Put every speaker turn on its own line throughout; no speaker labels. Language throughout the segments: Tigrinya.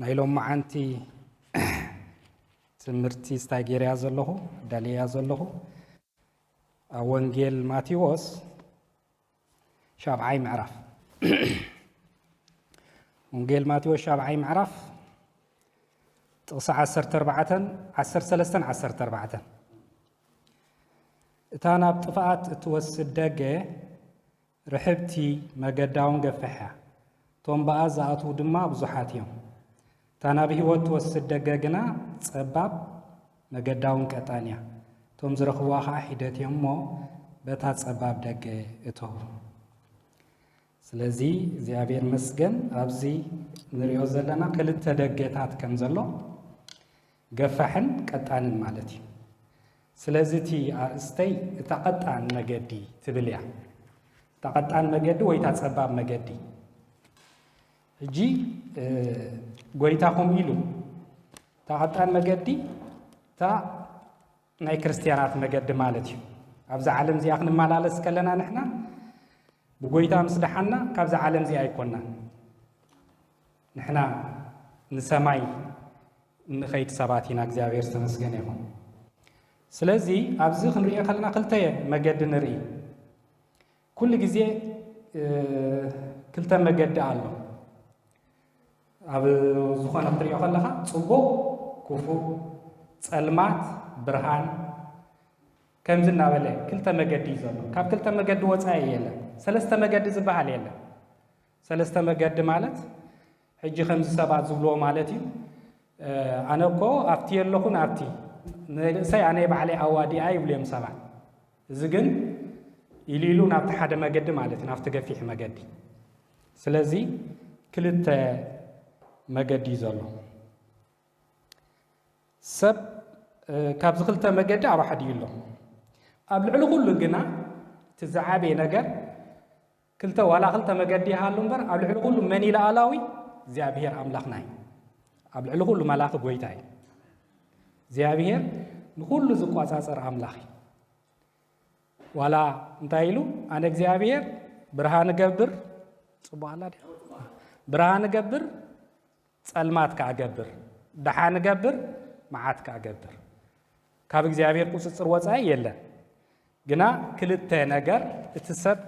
ናይሎም ማዓንቲ ትምህርቲ ስታጌርያ ዘለኹ ዳልያ ዘለኹ ወንጌል ማቴዎስ ሻብዓይ ምዕራፍ ወንጌል ማቴዎስ ሻብዓይ ምዕራፍ ጥቕሲ 14 እታ ናብ ጥፍኣት እትወስድ ደገ ርሕብቲ መገዳውን ገፍሕያ ቶም በኣ ዝኣትዉ ድማ ብዙሓት እዮም እታ ናብ ህይወት ትወስድ ደገ ግና ፀባብ መገዳውን ቀጣንያ ቶም ዝረኽብዋ ከዓ ሒደት እዮም እሞ በታ ፀባብ ደገ እተዉ ስለዚ እግዚአብሔር መስገን ኣብዚ ንሪኦ ዘለና ክልተ ደገታት ከም ዘሎ ገፋሕን ቀጣንን ማለት እዩ ስለዚ እቲ ኣርእስተይ እታ ቀጣን መገዲ ትብል እያ እታ ቀጣን መገዲ ወይ እታ ፀባብ መገዲ ሕጂ ጎይታ ከምኡ ኢሉ እታ ቀጣን መገዲ እታ ናይ ክርስቲያናት መገዲ ማለት እዩ ኣብዚ ዓለም እዚኣ ክንመላለስ ከለና ንሕና ብጎይታ ምስ ደሓና ካብዚ ዓለም እዚኣ ኣይኮንናን ንሕና ንሰማይ ንኸይድ ሰባት ኢና እግዚአብሔር ዝተመስገነ ይኹን ስለዚ ኣብዚ ክንሪኦ ከለና ክልተ መገዲ ንርኢ ኩሉ ግዜ ክልተ መገዲ ኣሎ ኣብ ዝኾነ ክትሪኦ ከለኻ ፅቡቕ ክፉእ ፀልማት ብርሃን ከምዚ እናበለ ክልተ መገዲ እዩ ዘሎ ካብ ክልተ መገዲ ወፃኢ የለን ሰለስተ መገዲ ዝበሃል የለን ሰለስተ መገዲ ማለት ሕጂ ከምዚ ሰባት ዝብልዎ ማለት እዩ ኣነ እኮ ኣብቲ የለኹን ኣብቲ ንርእሰይ ኣነ ባዕለይ ኣዋዲኣ ይብሉ እዮም ሰባት እዚ ግን ኢሉ ኢሉ ናብቲ ሓደ መገዲ ማለት እዩ ናብቲ ገፊሕ መገዲ ስለዚ ክልተ መገዲ እዩ ዘሎ ሰብ ካብዚ ክልተ መገዲ ኣብ ሓደ እዩ ኣሎ ኣብ ልዕሊ ኩሉ ግና እቲ ዝዓበየ ነገር ክልተ ዋላ ክልተ መገዲ ይሃሉ እምበር ኣብ ልዕሊ ኩሉ መን ኢለኣላዊ እግዚኣብሔር ኣምላኽና እዩ ኣብ ልዕሊ ኩሉ መላኺ ጎይታ እዩ እግዚኣብሔር ንኩሉ ዝቋፃፀር ኣምላኽ እዩ ዋላ እንታይ ኢሉ ኣነ እግዚኣብሔር ብርሃን ገብር ፅቡቕ ኣላ ዲያ ብርሃን ገብር ፀልማት ከዓ ገብር ድሓን ገብር መዓት ከዓ ገብር ካብ እግዚኣብሔር ቁፅፅር ወፃኢ የለን ግና ክልተ ነገር እቲ ሰብ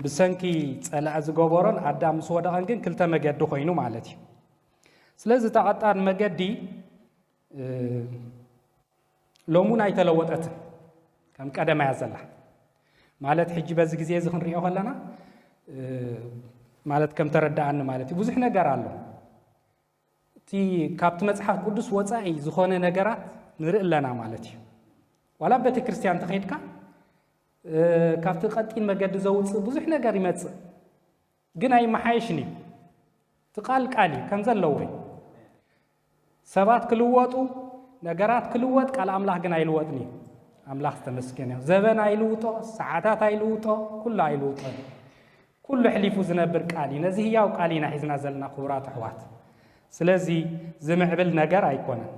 ብሰንኪ ፀላእ ዝገበሮን ኣዳም ምስ ወደቐን ግን ክልተ መገዲ ኮይኑ ማለት እዩ ስለዚ እታ ቀጣን መገዲ ሎሙን ኣይተለወጠትን ከም ቀደማ እያ ዘላ ማለት ሕጂ በዚ ግዜ እዚ ክንሪኦ ከለና ማለት ከም ተረዳእኒ ማለት እዩ ብዙሕ ነገር ኣሎ እቲ ካብቲ መፅሓፍ ቅዱስ ወፃኢ ዝኾነ ነገራት ንርኢ ኣለና ማለት እዩ ዋላ ቤተ ክርስቲያን ተኸይድካ ካብቲ ቀጢን መገዲ ዘውፅእ ብዙሕ ነገር ይመፅእ ግን ኣይመሓየሽን እዩ እቲ ቃል ቃል እዩ ከም ዘለዎ እዩ ሰባት ክልወጡ ነገራት ክልወጥ ቃል ኣምላኽ ግን ኣይልወጥን እዩ ኣምላኽ ዝተመስገነ እዩ ዘበን ኣይልውጦ ሰዓታት ኣይልውጦ ኩሉ ኣይልውጦ ኩሉ ሕሊፉ ዝነብር ቃል እዩ ነዚ ህያው ቃል ኢና ሒዝና ዘለና ክቡራት ኣሕዋት ስለዚ ዝምዕብል ነገር ኣይኮነን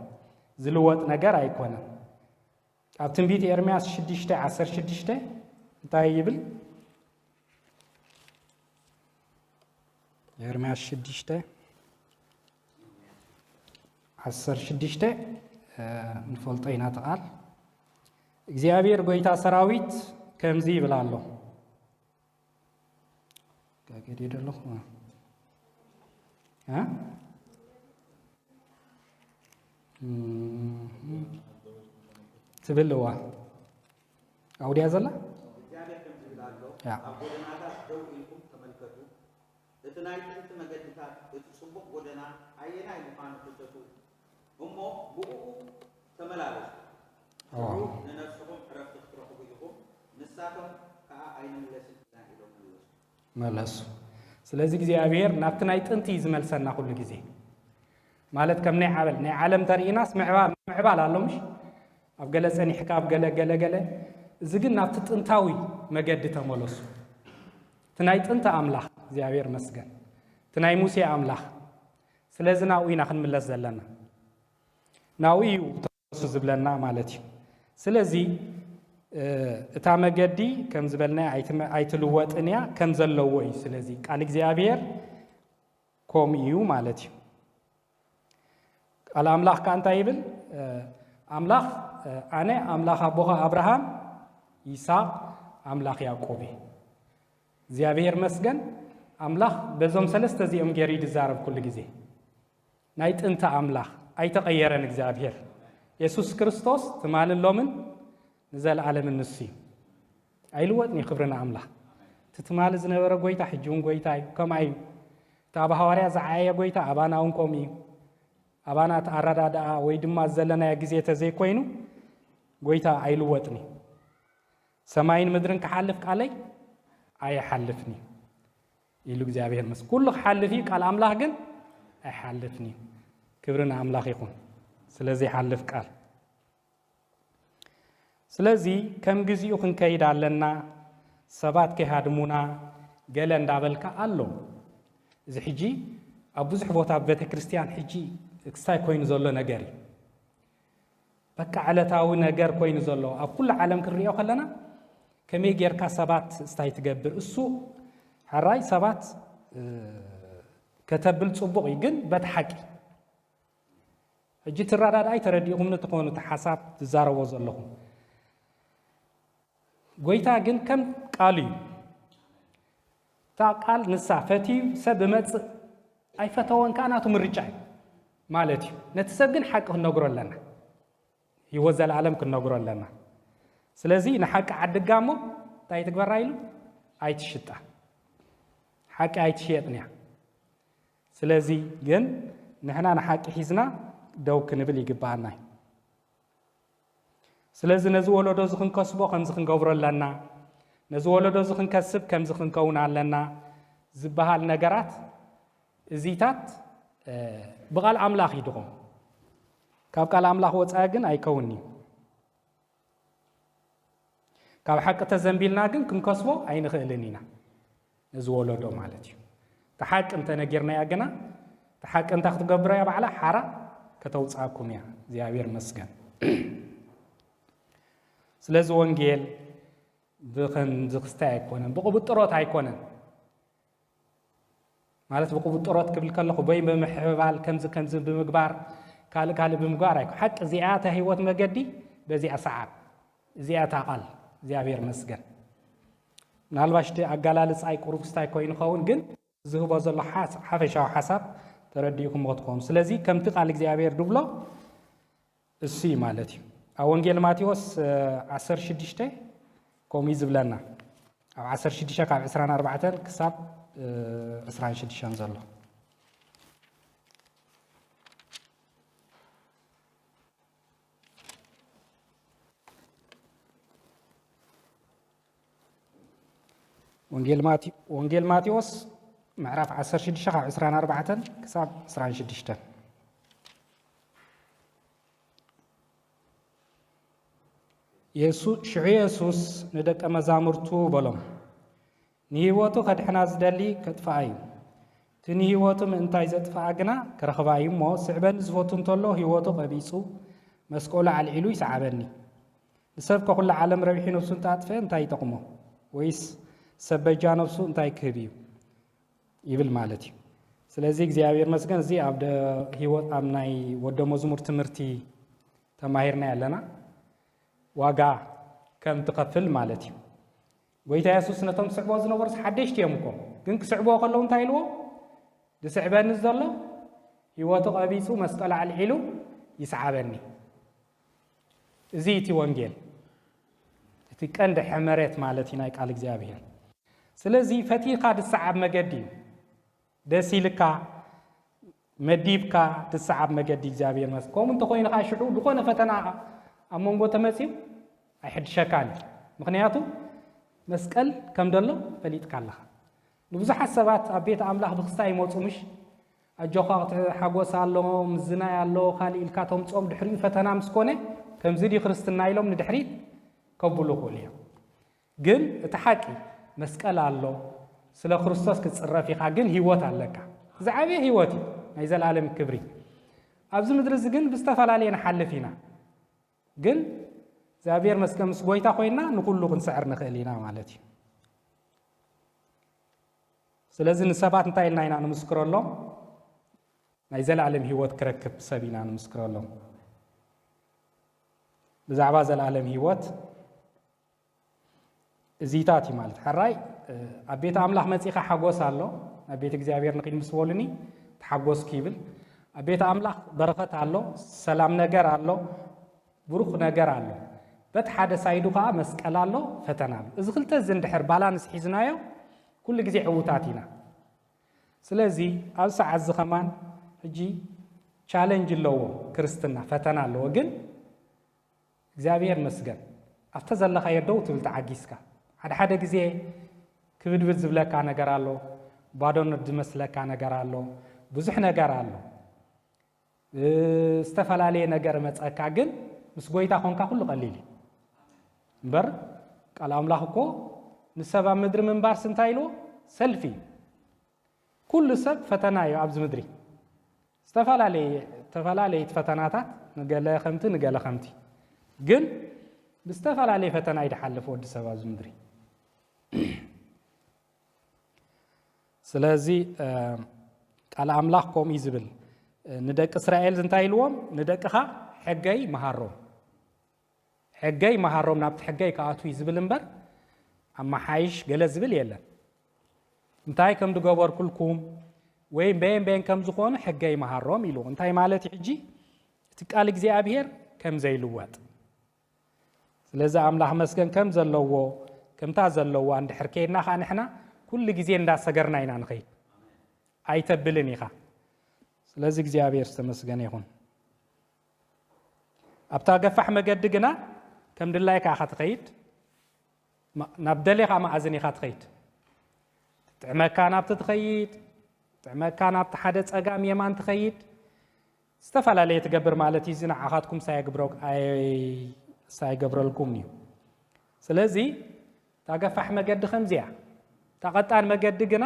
ዝልወጥ ነገር ኣይኮነን ኣብ ትንቢት ኤርምያስ 6:16 እንታይ ይብል ኤርምያስ 6:16 ንፈልጦ ኢና ተቓል እግዚአብሔር ጎይታ ሰራዊት ከምዚ ይብል ኣሎ ጋገዲ ደለኹ ትብልዋ ኣውድያ ዘላ
እግዚአብሔር ከምዚ ይብል ኣሎ ኣብ ጎደናታት ደው ኢልኩም ተመልከቱ እቲ ናይ ጥንቲ መገድታት እቲ ፅቡቕ ጎደና ኣየናይ ምዃኑ ፍልጠቱ እሞ ብኡ ተመላለሱ ንነፍስኹም ዕረፍቲ ክትረኽቡ ኢኹም ንሳቶም ከዓ ኣይንምለስን ኢሎም መለሱ
ስለዚ እግዚኣብሔር ናብቲ ናይ ጥንቲ እዩ ዝመልሰና ኩሉ ግዜ ማለት ከም ናይ ዓለም ተርኢናስ ምዕባል ኣሎ ምሽ ኣብ ገለ ፀኒሕካ ኣብ ገለ እዚ ግን ናብቲ ጥንታዊ መገዲ ተመለሱ እቲ ናይ ጥንቲ ኣምላኽ እግዚኣብሔር መስገን እቲ ናይ ሙሴ ኣምላኽ ስለዚ ናብኡ ኢና ክንምለስ ዘለና ናብኡ እዩ ተመለሱ ዝብለና ማለት እዩ ስለዚ እታ መገዲ ከም ዝበልና ኣይትልወጥን እያ ከም ዘለዎ እዩ ስለዚ ቃል እግዚኣብሔር كوميو مالتي الأملاخ كان تايبل أملاخ أنا أملاخ أبوها أبراهام إسحاق أملاخ يعقوب زيابير مسجن أملاخ بزوم سلسة زي جريد الزارب كل جزء نايت أنت أملاخ أي تغيرن زيابير يسوع كريستوس تمال اللومن نزل عالم النسي أي لوتني خبرنا أملاخ تتمال زنبرة قويتا حجون قويتا كم أي تابع هواريا زعايا قويتا أبانا أنكمي أبانا تعرض دا ويدما زلنا يجزي تزي كوينو قويتا أي لوتني سماين مدرن كحلف علي أي حلفني يلوك زابير مس كل حلفي قال أملاح جن أي حلفني كبرنا أملاح يكون سلزي حلف قال سلزي كم جزء يكون كيد علنا سبات كهادمونا جلن دابلك الله إذا حجي أبو زحبوتا بيت كريستيان حجي اكستاي كوين زولو نجاري بكا على تاو نجار كوين زولو أب كل عالم كريو خلنا كمي غير كسبات استاي تجبر السوق حراي سبات كتبل صبغ يجن بتحكي اجيت الراداد اي ترديهم نتكونوا تحساب تزاروا زلهم غويتا جن كم قالي تا قال نسافتي سب مص اي فتوان كاناتو مرجاي مالتي نتسب جن حق نغرو لنا يوزل العالم كنغرو لنا سلازي نحق عدقامو تاي تكبر رايلو اي تشتا حق اي تشيطنيا سلازي جن نحنا نحق حيزنا دو كنبل يقبعنا سلازي نزو ولدو زخن كسبو كم زخن غبر لنا نزو ولدو زخن كسب كم زخن كون لنا زبها النجرات زيتات بغال املاح يدغم كاب قال املاح وصا جن اي كوني كاب حق تزنبيلنا جن كنكسبو اي نخلنينا نزولدو مالتي تحق انت نغيرنا يا جنا تحق انت تغبر يا بعلا حرا كتوصاكم يا زيابير مسكن سلاز وانجيل بخن زخستا يكونن بقبطروت ايكونن مالت بقبطروت قبل كلخو باي بمحبال كنز بمغبار كال بمغبار ايكو حق زياته هيوت مجدي بزي اصعب زياته قال زيابير مسكن نالباش دي اغالالص اي قروفستاي كوين خون جن زهبا زلو حفشاو حساب ترديكم وقتكم سلازي كم تقال እግዚአብሔር ድብሎ እሲ ማለት ወንጌል ማቴዎስ 16 ኮሚ ዝብለና ኣብ 16 ካብ 24 ክሳብ 26 ዘሎ ወንጌል ማቴዎስ معرف 16 ካብ 24 ክሳብ 26 ኢየሱስ ንደቀ መዛሙርቱ በሎም ንህይወቱ ከድሕና ዝደሊ ከጥፋዩ ትንህይወቱ ምእንታይ ዘጥፋ ግና ከረኽባዩ እሞ ስዕበን ዝፈቱ እንተሎ ህይወቱ ቀቢጹ መስቀሉ ዓልዒሉ ይስዓበኒ ንሰብ ከኩሉ ዓለም ረቢሒ ነፍሱ እንታጥፈ እንታይ ይጠቕሞ ወይስ ሰበጃ ነፍሱ እንታይ ክህብ እዩ ይብል ማለት እዩ ስለዚህ እግዚአብሔር መስገን እዚ ኣብ ህይወት አምናይ ወደ መዝሙር ትምርቲ ተማሂርና ያለና ዋጋ ከም ተከፍል ማለት እዩ ጎይታ ኢየሱስ ነቶም ስዕቦ ዝነበሩ ሓደሽቲ እዮም እኮ ግን ክስዕቦ ከለው እንታይ ኢልዎ ዝስዕበኒ ዘሎ ህይወቱ ቀቢጹ መስቀል ዓልዒሉ ይስዓበኒ እዚ እቲ ወንጌል እቲ ቀንዲ ሕመረት ማለት እዩ ናይ ቃል እግዚአብሔር ስለዚህ ፈቲኻ ድስዓብ መገዲ ደሲልካ መዲብካ ድስዓብ መገዲ እግዚአብሔር መስ ከም እንተ ኮይንካ ሽዑ ድኾነ ፈተና ኣብ መንጎ ተመጺኡ ኣይሕድሸካን ምክንያቱ መስቀል ከም ደሎ ፈሊጥካ ኣለኻ ንብዙሓት ሰባት ኣብ ቤት ኣምላኽ ብክስታይ ይመፁ ምሽ ኣጆኻ ሓጎስ ኣሎ ምዝናይ ኣሎ ካልእ ኢልካ ተምፅኦም ድሕሪኡ ፈተና ምስ ኮነ ከምዚ ዲ ክርስትና ኢሎም ንድሕሪት ከብሉ ይኽእሉ እዮም ግን እቲ ሓቂ መስቀል ኣሎ ስለ ክርስቶስ ክትፅረፍ ኢኻ ግን ህይወት ኣለካ ዝዓበየ ህይወት እዩ ናይ ዘለኣለም ክብሪ ኣብዚ ምድሪ እዚ ግን ብዝተፈላለየ ንሓልፍ ኢና ግን እግዚአብሔር መስቀል ምስ ጎይታ ኮይና ንኩሉ ክንስዕር ንኽእል ኢና ማለት እዩ ስለዚህ ንሰባት እንታይ ኢልና ኢና ንምስክረሎም ናይ ዘለዓለም ህይወት ክረክብ ሰቢና ንምስክረሎም ብዛዕባ ዘለዓለም ህይወት እዚታት እዩ ማለት ሕራይ ኣብ ቤተ ኣምላኽ መጺኻ ሓጎስ ኣሎ ኣብ ቤተ እግዚአብሔር ንኺድ ምስ በሉኒ ተሓጎስ ክይብል ኣብ ቤተ ኣምላኽ በረኸት ኣሎ ሰላም ነገር ኣሎ ብሩኽ ነገር ኣሎ በት ሓደ ሳይዱ ከዓ መስቀል ኣሎ ፈተና ኣሎ እዚ ክልተ ዝንድሕር ባላንስ ሒዝናዮ ኩሉ ግዜ ዕውታት ኢና ስለዚ ኣብ ሰዓት ዝኸማን ሕጂ ቻሌንጅ ኣለዎ ክርስትና ፈተና ኣለዎ ግን እግዚአብሔር መስገን ኣብተ ዘለኻዮ ደው ትብል ተዓጊስካ ሓደ ግዜ ክብድብድ ዝብለካ ነገር ኣሎ ባዶነት ዝመስለካ ነገር ኣሎ ብዙሕ ነገር ኣሎ ዝተፈላለዩ ነገር መፀካ ግን ምስ ጎይታ ኮንካ ኩሉ ቀሊል እምበር ቃል ኣምላኽ እኮ ንሰብ ኣብ ምድሪ ምንባር ስንታይ ኢልዎ ሰልፊ ኩሉ ሰብ ፈተና እዩ ኣብዚ ምድሪ ዝተፈላለዩ ፈተናታት ንገለ ከምቲ ግን ብዝተፈላለየ ፈተና ይድሓልፍ ወዲ ሰብ ኣብዚ ምድሪ ስለዚ ቃል ኣምላኽ ከምኡ እዩ ዝብል ንደቂ እስራኤል እንታይ ኢልዎም ንደቅኻ ሕገይ መሃሮም ናብቲ ሕገይ ከኣቱ እዩ ዝብል እምበር ኣማሓይሽ ገለ ዝብል የለን እንታይ ከም ዝገበርኩልኩም ወይ በየን ከም ዝኾኑ ሕገይ መሃሮም ኢሉ እንታይ ማለት እዩ ሕጂ እቲ ቃል እግዚኣብሔር ከም ዘይልወጥ ስለዚ ኣምላኽ መስገን ከም ዘለዎ ከምታ ዘለዋ እንድሕር ከይድና ከዓ ንሕና ኩሉ ግዜ እንዳሰገርና ኢና ንኸይድ ኣይተብልን ኢኻ ስለዚ እግዚኣብሔር ዝተመስገነ ይኹን ኣብታ ገፋሕ መገዲ ግና ከም ድላይካ ኢኻ ትኸይድ ናብ ደሌኻ ማእዝን ኢኻ ትኸይድ ጥዕመካ ናብቲ ትኸይድ ጥዕመካ ናብቲ ሓደ ፀጋም የማን ትኸይድ ዝተፈላለየ ትገብር ማለት እዩ እዚ ንዓኻትኩም ሳይገብረልኩም እዩ ስለዚ ታገፋሕ መገዲ ከምዚያ ታቐጣን መገዲ ግና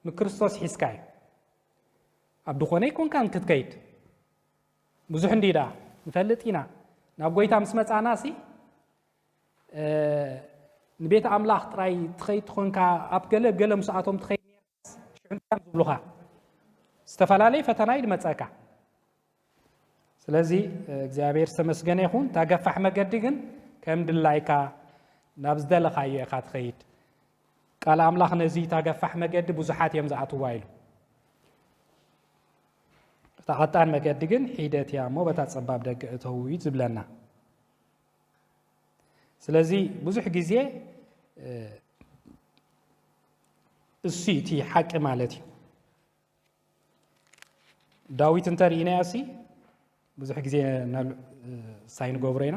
ንክርስቶስ ሒዝካ እዩ ኣብ ድኾነ ይኮንካን ክትከይድ ብዙሕ እንዲዳ ንፈልጥ ኢና ናብ ጎይታ ምስ መፃናሲ ንቤተ ኣምላኽ ጥራይ ትኸይድ ትኾንካ ኣብ ገለ ምስኣቶም ትኸይድ ሽዑንታን ዝብሉኻ ዝተፈላለየ ፈተና ይድመፀካ ስለዚ እግዚኣብሔር ዝተመስገነ ይኹን ታገፋሕ መገዲ ግን ከም ድላይካ ናብ ዝደለኻዮ ኢኻ ትኸይድ ቃል ኣምላኽ ነዚ ታገፋሕ መገዲ ብዙሓት እዮም ዝኣትዋ ኢሉ ታቐጣን መገዲ ግን ሒደት እያ እሞ በታ ፀባብ ደገ እተው እዩ ዝብለና ስለዚ ብዙሕ ግዜ እሱ እቲ ሓቂ ማለት እዩ ዳዊት እንተሪእናዮ እሲ ብዙሕ ግዜ ሳይንገብሮ ኢና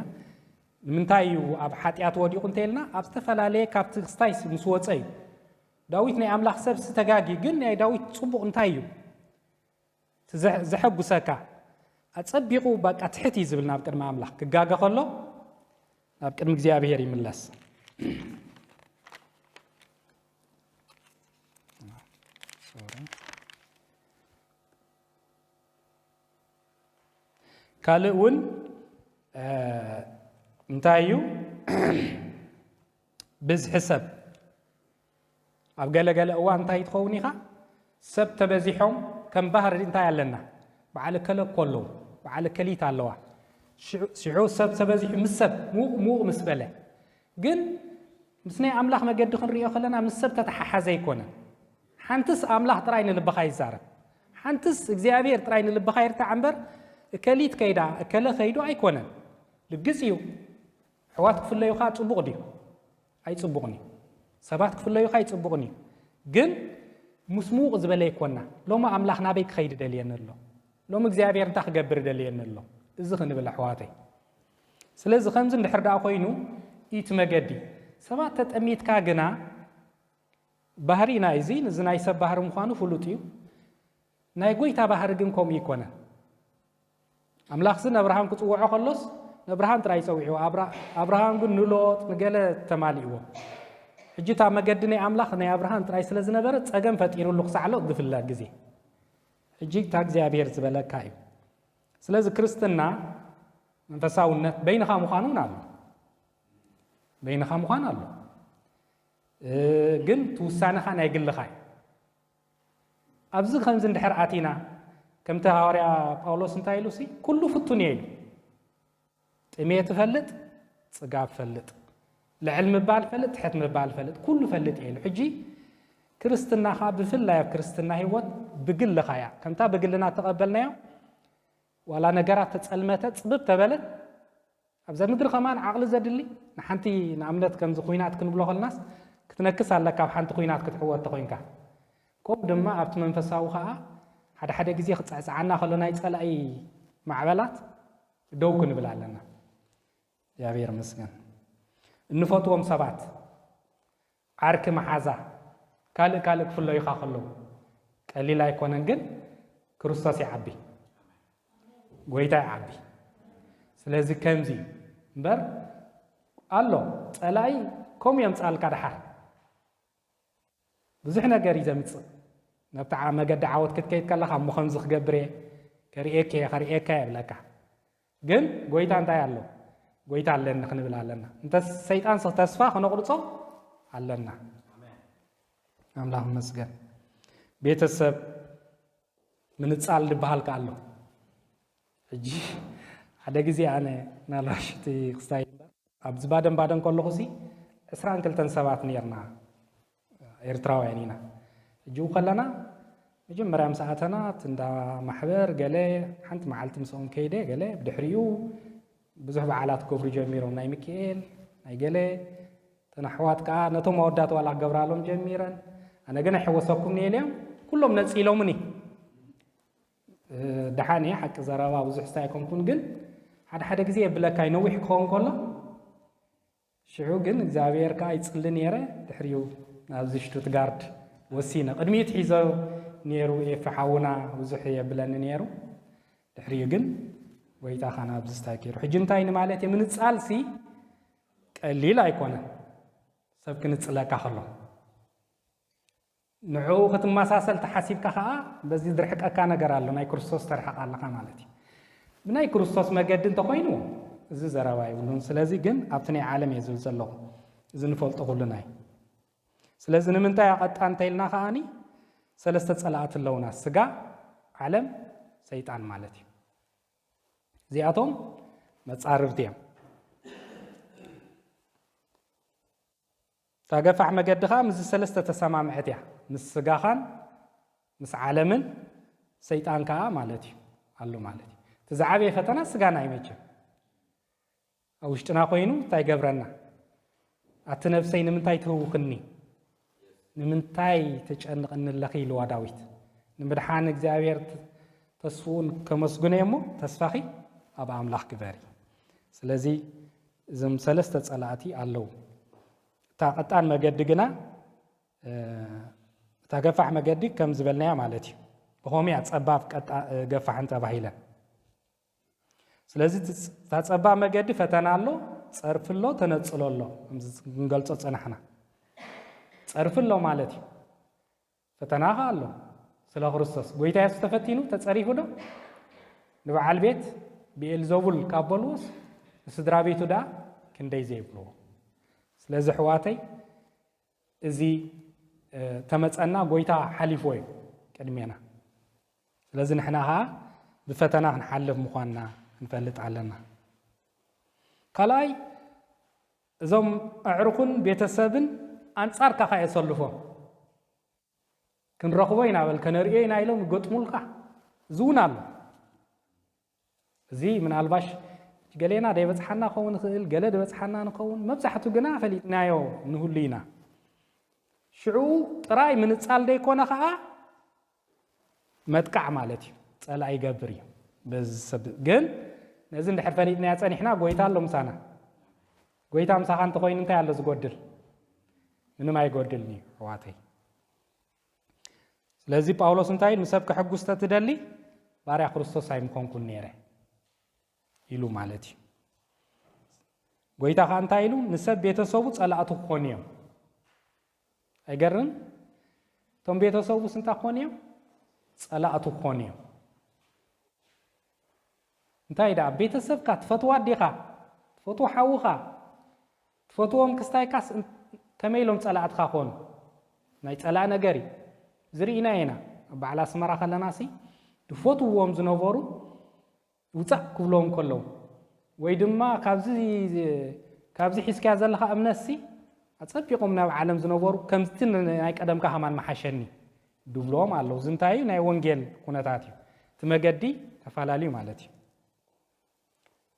ንምንታይ እዩ ኣብ ሓጢኣት ወዲቑ እንተኢልና ኣብ ዝተፈላለየ ካብቲ ክስታይ ምስ ወፀ እዩ ዳዊት ናይ ኣምላኽ ሰብ ዝተጋጊ ግን ናይ ዳዊት ፅቡቕ እንታይ እዩ ዘሐጉሰካ ኣፀቢቑ በቃ ትሕት እዩ ዝብል ናብ ቅድሚ ኣምላኽ ክጋገ ከሎ ናብ ቅድሚ እግዚኣብሔር ይምለስ ካልእ እውን እንታይ እዩ ብዝሒ ሰብ ኣብ ገለገለ እዋን እንታይ ትኸውን ኢኻ ሰብ ተበዚሖም ከም ባህሪ እንታይ ኣለና በዓል ከለ ከለዉ በዓል ከሊት ኣለዋ ሽዑ ሰብ ተበዚሑ ምስ ሰብ ሙቕ ምስ በለ ግን ምስ ናይ ኣምላኽ መገዲ ክንሪኦ ከለና ምስ ሰብ ተተሓሓዘ ኣይኮነን ሓንትስ ኣምላኽ ጥራይ ንልብኻ ይዛረብ ሓንትስ እግዚኣብሔር ጥራይ ንልብኻ ይርታዕ እምበር እከሊት ከይዳ እከለ ከይዱ ኣይኮነን ልግፅ እዩ ሕዋት ክፍለዩኻ ፅቡቕ ድዩ ኣይፅቡቕን እዩ ሰባት ክፍለዩኻ ይፅቡቕን እዩ ግን ምስ ሙቕ ዝበለ ይኮና ሎሚ ኣምላኽ ናበይ ክኸይድ ደልየኒ ኣሎ ሎሚ እግዚኣብሔር እንታይ ክገብር ደልየኒ ኣሎ እዚ ክንብል ኣሕዋተይ ስለዚ ከምዚ እንድሕር ዳኣ ኮይኑ ኢት መገዲ ሰባት ተጠሚትካ ግና ባህሪና እዚ እዚ ናይ ሰብ ባህሪ ምዃኑ ፍሉጥ እዩ ናይ ጎይታ ባህሪ ግን ከምኡ ይኮነን ኣምላኽ ዚ ነብርሃም ክፅውዖ ከሎስ ነብርሃም ጥራይ ፀዊዕዎ ኣብርሃም ግን ንሎጥ ንገለ ተማሊእዎ ሕጂ እታ መገዲ ናይ ኣምላኽ ናይ ኣብርሃም ጥራይ ስለ ዝነበረ ፀገም ፈጢሩሉ ክሳዕሎ ዝፍለ ግዜ ሕጂ እታ እግዚኣብሔር ዝበለካ እዩ ስለዚ ክርስትና መንፈሳውነት በይንኻ ምዃኑ እውን ኣሎ በይንኻ ምዃን ኣሎ ግን ትውሳነኻ ናይ ግልኻ እዩ ኣብዚ ከምዚ እንድሕር ኣቲና كم تهاريا باولوس انتايلو سي كله فتون يلو تميت فلت صقاب فلت العلم بال فلت حتم بال فلت كله فلت يلو حجي كريستنا خا بفلا كريستنا هيوت بقل خايا كمتا بقلنا تقبلنا ولا نجرات تسألمته تصبب تبلت أبزر مدر كمان عقل زدلي نحنتي نعملت كم زخوينات كنبلغ الناس كتنكس على كاب حنت خوينات كتحوت تخوينك كوب دما أبت منفساو خا حدا جزي خص عنا خلونا يسأل أي معبلات دوكن بلا لنا يا بير مسكن النفوتهم سبات عرك محازة كالك فلو يخاخلو قليل لا يكونن جن كريستوس يعبي ጎይታ ያዓቢ ስለዚ ከምዚ እምበር ኣሎ ጸላይ ከም የምጻልካ ድሓር ብዙሕ ነገር ይዘምጽእ ነብታ መገዲ ዓወት ክትከይድ ከለኻ እሞ ከምዚ ክገብር እየ ከሪኤከ የብለካ ግን ጎይታ እንታይ ኣሎ ጎይታ ኣለኒ ክንብል ኣለና እንተ ሰይጣን ተስፋ ክነቁርፆ ኣለና ኣምላኽ መስገን ቤተሰብ ምንጻል ድበሃልካ ኣሎ እጂ ሓደ ግዜ ኣነ ናላሽቲ ክስታይ ኣብ ዝባደን ከለኹ ሲ 22 ሰባት ነርና ኤርትራውያን ኢና እጂ ከለና መጀመርያ ሰዓተና እንዳ ማሕበር ገለ ሓንቲ መዓልቲ ምስኦም ከይደ ገለ ብድሕሪኡ ብዙሕ በዓላት ክገብሩ ጀሚሮም ናይ ሚካኤል ናይ ገለ ተናሕዋት ከዓ ነቶም ኣወዳት ዋላ ክገብራሎም ጀሚረን ኣነ ግን ኣይሕወሰኩም ነይለም ኩሎም ነፂሎምኒ دحاني حق زرابا وزح ستايكم كون جن حد جزء بلاكاي نوح كون كله شعو جن زاوير كاي تصلني يره تحريو نازشتو تجارد وسينا قدميت حيزو نيرو يفحونا وزح يبلن نيرو تحريو جن ويتا خانا بزستايكير حجنتاين مالتي من تسال سي قليل ايكونه سبك نتصلاك خلو نعو ختم مساسل تحاسيب كخا بزي درحك اكا نغر الله ناي كريستوس ترحق الله مالتي بناي كريستوس مجد انت خوينو زي زراواي ولون سلازي جن ابتني عالم يزول زلو زي نفلط كلناي سلازي نمنتا قطان تيلنا خاني ثلاثه صلات اللونا سغا عالم شيطان مالتي زياتهم مصارفتيا تاغفع مجدخا مز ثلاثه تسمامعتيا مسغاخان مس عالمن شيطان كا مالتي الله مالتي تزعبي فتنا سغانا يمچ اوشتنا خوينو تاي غبرنا اتنفسي نمنتاي توخني نمنتاي تچنقن لخي لوا داويت نمدحان እግዚአብሔር ተስፉን ከመስጉነየሞ ተስፋኺ አብ አምላኽ ግበሪ ስለዚህ ዝም ሰለስተ ጸላእቲ አለው ታቀጣን መገድግና ታገፋሕ መገድግ ከም ዝበልናያ ማለት እዩ በሆሚያ ጸባብ ቀጣ ገፋሕን ተባሂለ ስለዚህ ታጸባ መገድ ፈተና አሎ ጸርፍሎ ተነጽሎሎ እንገልጾ ጸናሕና ጸርፍሎ ማለት እዩ ፈተና አሎ ስለ ክርስቶስ ጎይታ ኢየሱስ ተፈቲኑ ተጸሪፉ ዶ ንበዓል ቤት ብኤልዘቡል ካበሉስ ስድራ ቤቱ ዳ ክንደይ ዘይብሎ ስለዚህ ሕዋተይ እዚ ተመጸና ጎይታ ሓሊፎይ ቀድሜና ስለዚህ ንሕናኻ ብፈተና ክንሓልፍ ምዃንና ንፈልጥ ኣለና ካልኣይ እዞም ኣዕሩኽን ቤተሰብን ኣንጻርካ ኸ የሰልፎም ክንረኽቦ ኢና በል ከነርእዮ ኢና ኢሎም ይገጥሙልካ ዝውን ኣሎ እዚ ምናልባሽ ገሌና ደይበፅሓና ኸውን ክእል ገለ ደይበፅሓና ንኸውን መብዛሕቱ ግና ፈሊጥናዮ ንሁሉ ኢና ሽዑ ጥራይ ምንጻል ደይኮነ ከዓ መጥቃዕ ማለት እዩ ጸላእ ይገብር እዩ በዝሰብ ግን ነዚ እንድሕር ፈሊጥናያ ጸኒሕና ጎይታ ኣሎ ምሳና ጎይታ ምሳኻ እንተኮይኑ እንታይ ኣሎ ዝጎድል ምንም ኣይጎድልኒ ሕዋተይ ስለዚ ጳውሎስ እንታይ ንሰብ ክሕጉስ ተትደሊ ባርያ ክርስቶስ ኣይምኮንኩን ነይረ ኢሉ ማለት እዩ ጎይታ ኸ እንታይ ኢሉ ንሰብ ቤተሰቡ ጸላእቱ ክኾኑ እዮም ኣይገርም እቶም ቤተሰቡ እንታይ ክኾኑ እዮም ጸላእቱ ክኾኑ እዮም እንታይ ዳ ቤተሰብካ ትፈትዋ ዲኻ ትፈትዎ ሓውኻ ትፈትዎም ክስታይካስ ከመይ ኢሎም ጸላእትካ ክኾኑ ናይ ጸላእ ነገር እዩ ዝርኢና ኢና ኣብ በዓል ኣስመራ ከለና ሲ ድፈትዎም ዝነበሩ ውፃእ ክብሎም ከለዉ ወይ ድማ ካብዚ ሒዝካ ዘለኻ እምነትሲ ኣፀቢቆም ናብ ዓለም ዝነበሩ ከምቲ ናይ ቀደምካ ሃማን መሓሸኒ ድብሎም ኣለዉ እዚ እንታይ እዩ ናይ ወንጌል ኩነታት እዩ እቲ መገዲ ተፈላለዩ ማለት እዩ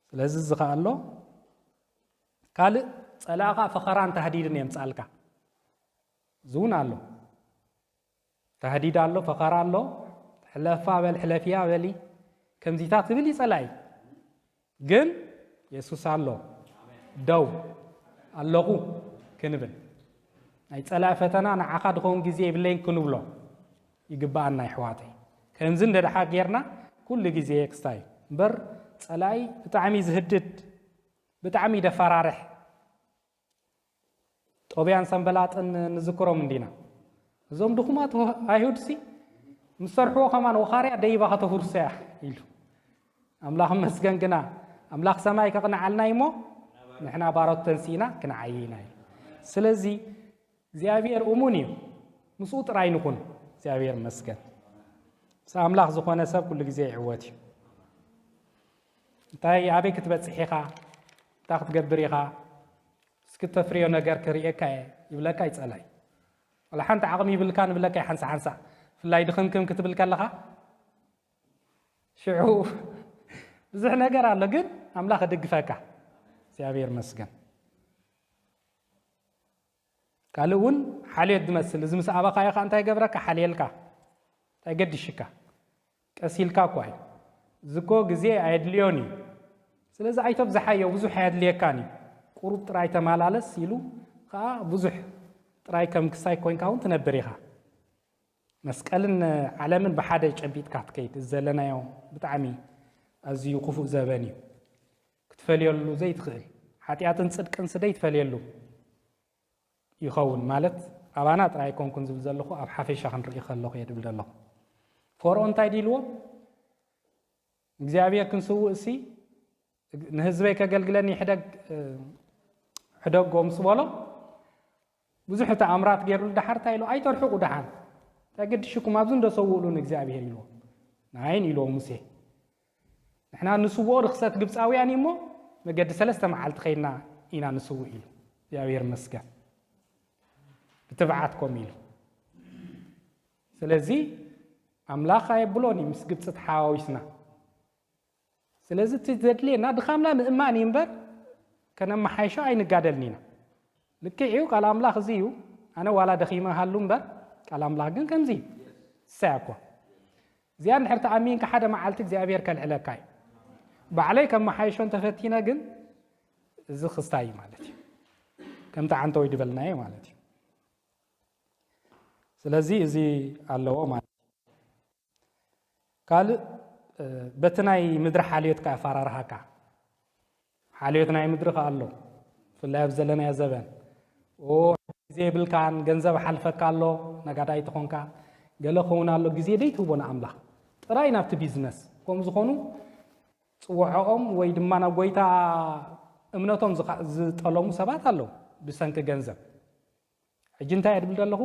ስለዚ እዚ ኸ ኣሎ ካልእ ፀላእኻ ፈኸራን ተህዲድን የምፃልካ እዚ እውን ኣሎ ተህዲድ ኣሎ ፈኸራ ኣሎ ሕለፋ በል ሕለፍያ በሊ ከምዚታት ትብል ይፀላእ ግን የሱስ ኣሎ ደው ኣለኹ ክንብል ናይ ፀላእ ፈተና ንዓኻ ድኸውን ግዜ ይብለይን ክንብሎ ይግባአና ይሕዋተይ ከምዚ እንደድሓ ጌርና ኩሉ ግዜ ክስታይ እምበር ፀላኢ ብጣዕሚ ዝህድድ ብጣዕሚ ደፈራርሕ ጦብያን ሰንበላጥን ንዝክሮም እንዲና እዞም ድኹማት ኣይሁድሲ ምስ ሰርሕዎ ከማን ወኻርያ ደይባ ከተፍርሰያ ኢሉ ኣምላኽ መስገን ግና ኣምላኽ ሰማይ ከቕንዓልና እሞ ንሕና ባሮት ተንሲእና ክንዓይና እዩ ስለዚ እግዚኣብሔር እሙን እዩ ምስኡ ጥራይ ንኹን እግዚኣብሔር መስገን ምስ ኣምላኽ ዝኾነ ሰብ ኩሉ ግዜ ይዕወት እዩ እንታይ ኣበይ ክትበፅሕ ኢኻ እንታይ ክትገብር ኢኻ እስክተፍርዮ ነገር ክርኤካ ይብለካ ይፀላይ ወላ ሓንቲ ዓቕሚ ይብልካ ንብለካ ይሓንሳ ሓንሳ ፍላይ ድኽምክም ክትብል ከለኻ ሽዑ ብዙሕ ነገር ኣሎ ግን ኣምላኽ እድግፈካ እግዚኣብሔር መስገን ካልእ እውን ሓልዮት ዝመስል እዚ ምስ ኣባኻዮ ኻ እንታይ ገብረካ ሓልየልካ እንታይ ገዲሽካ ቀሲልካ እኳ እዩ እዚ እኮ ግዜ ኣየድልዮን እዩ ስለዚ ኣይተብዝሓዮ ብዙሕ ኣየድልየካን እዩ ቁሩብ ጥራይ ተመላለስ ኢሉ ከዓ ብዙሕ ጥራይ ከም ክሳይ ኮይንካ እውን ትነብር ኢኻ መስቀልን ዓለምን ብሓደ ጨቢጥካ ትከይድ እዚ ዘለናዮ ብጣዕሚ ኣዝዩ ክፉእ ዘበን እዩ ክትፈልየሉ ዘይትኽእል ሓጢኣትን ፅድቅን ስደይ ትፈልየሉ ይኸውን ማለት ኣባና ጥራይ ኮንኩን ዝብል ዘለኹ ኣብ ሓፈሻ ክንርኢ ከለኹ እየ ድብል ዘለኹ ፈርዖን እንታይ ዲልዎ እግዚኣብሔር ክንስውእ እሲ ንህዝበይ ከገልግለኒ ሕደጎ ምስ በሎ ብዙሕ ተኣምራት ገይሩሉ ድሓር እንታይ ኢሎ ኣይተርሕቁ ድሓን ተገዲሽኩም ኣብዚ እንደሰውእሉ ንእግዚኣብሔር ኢልዎ ናይን ኢልዎ ሙሴ ንሕና ንስውኦ ርክሰት ግብፃውያን እሞ መገዲ 3 መዓልቲ ኸይድና ኢና ንስውእ ኢሉ እግዚኣብሔር መስገን ብትብዓትኮም ኢሉ ስለዚ ኣምላኽ ኣየብሎን ምስ ግብፂ ተሓዋዊስና ስለዚ እቲ ዘድልየና ድኻምና ምእማን እዩ እምበር ከነመሓይሾ ኣይንጋደልን ኢና ልክዕ እዩ ቃል ኣምላኽ እዚ እዩ ኣነ ዋላ ደኺመ ሃሉ እምበር ቃል ኣምላኽ ግን ከምዚ እዩ እሳይ እኳ እዚኣ ንድሕር ተኣሚንካ ሓደ መዓልቲ እግዚኣብሔር ከልዕለካ እዩ ባዕለይ ከም መሓይሾ እንተፈቲነ ግን እዚ ክስታይ እዩ ማለት እዩ ከምቲ ዓንተ ወይ ድበልናዮ ማለት እዩ ስለዚ እዚ ኣለዎ ማለት እዩ ካልእ በቲ ናይ ምድሪ ሓልዮትካ ኣፈራርሃካ ሓልዮት ናይ ምድሪ ኸ ኣሎ ብፍላይ ኣብ ዘለናዮ ዘበን ግዜ የብልካን ገንዘብ ሓልፈካ ኣሎ ነጋዳይ ትኾንካ ገለ ኸውን ኣሎ ግዜ ደይትህቦ ንኣምላኽ ጥራይ ናብቲ ቢዝነስ ከምኡ ዝኾኑ ፅውዖኦም ወይ ድማ ናብ ጎይታ እምነቶም ዝጠለሙ ሰባት ኣለዉ ብሰንኪ ገንዘብ ሕጂ እንታይ እየ ድብል ዘለኹ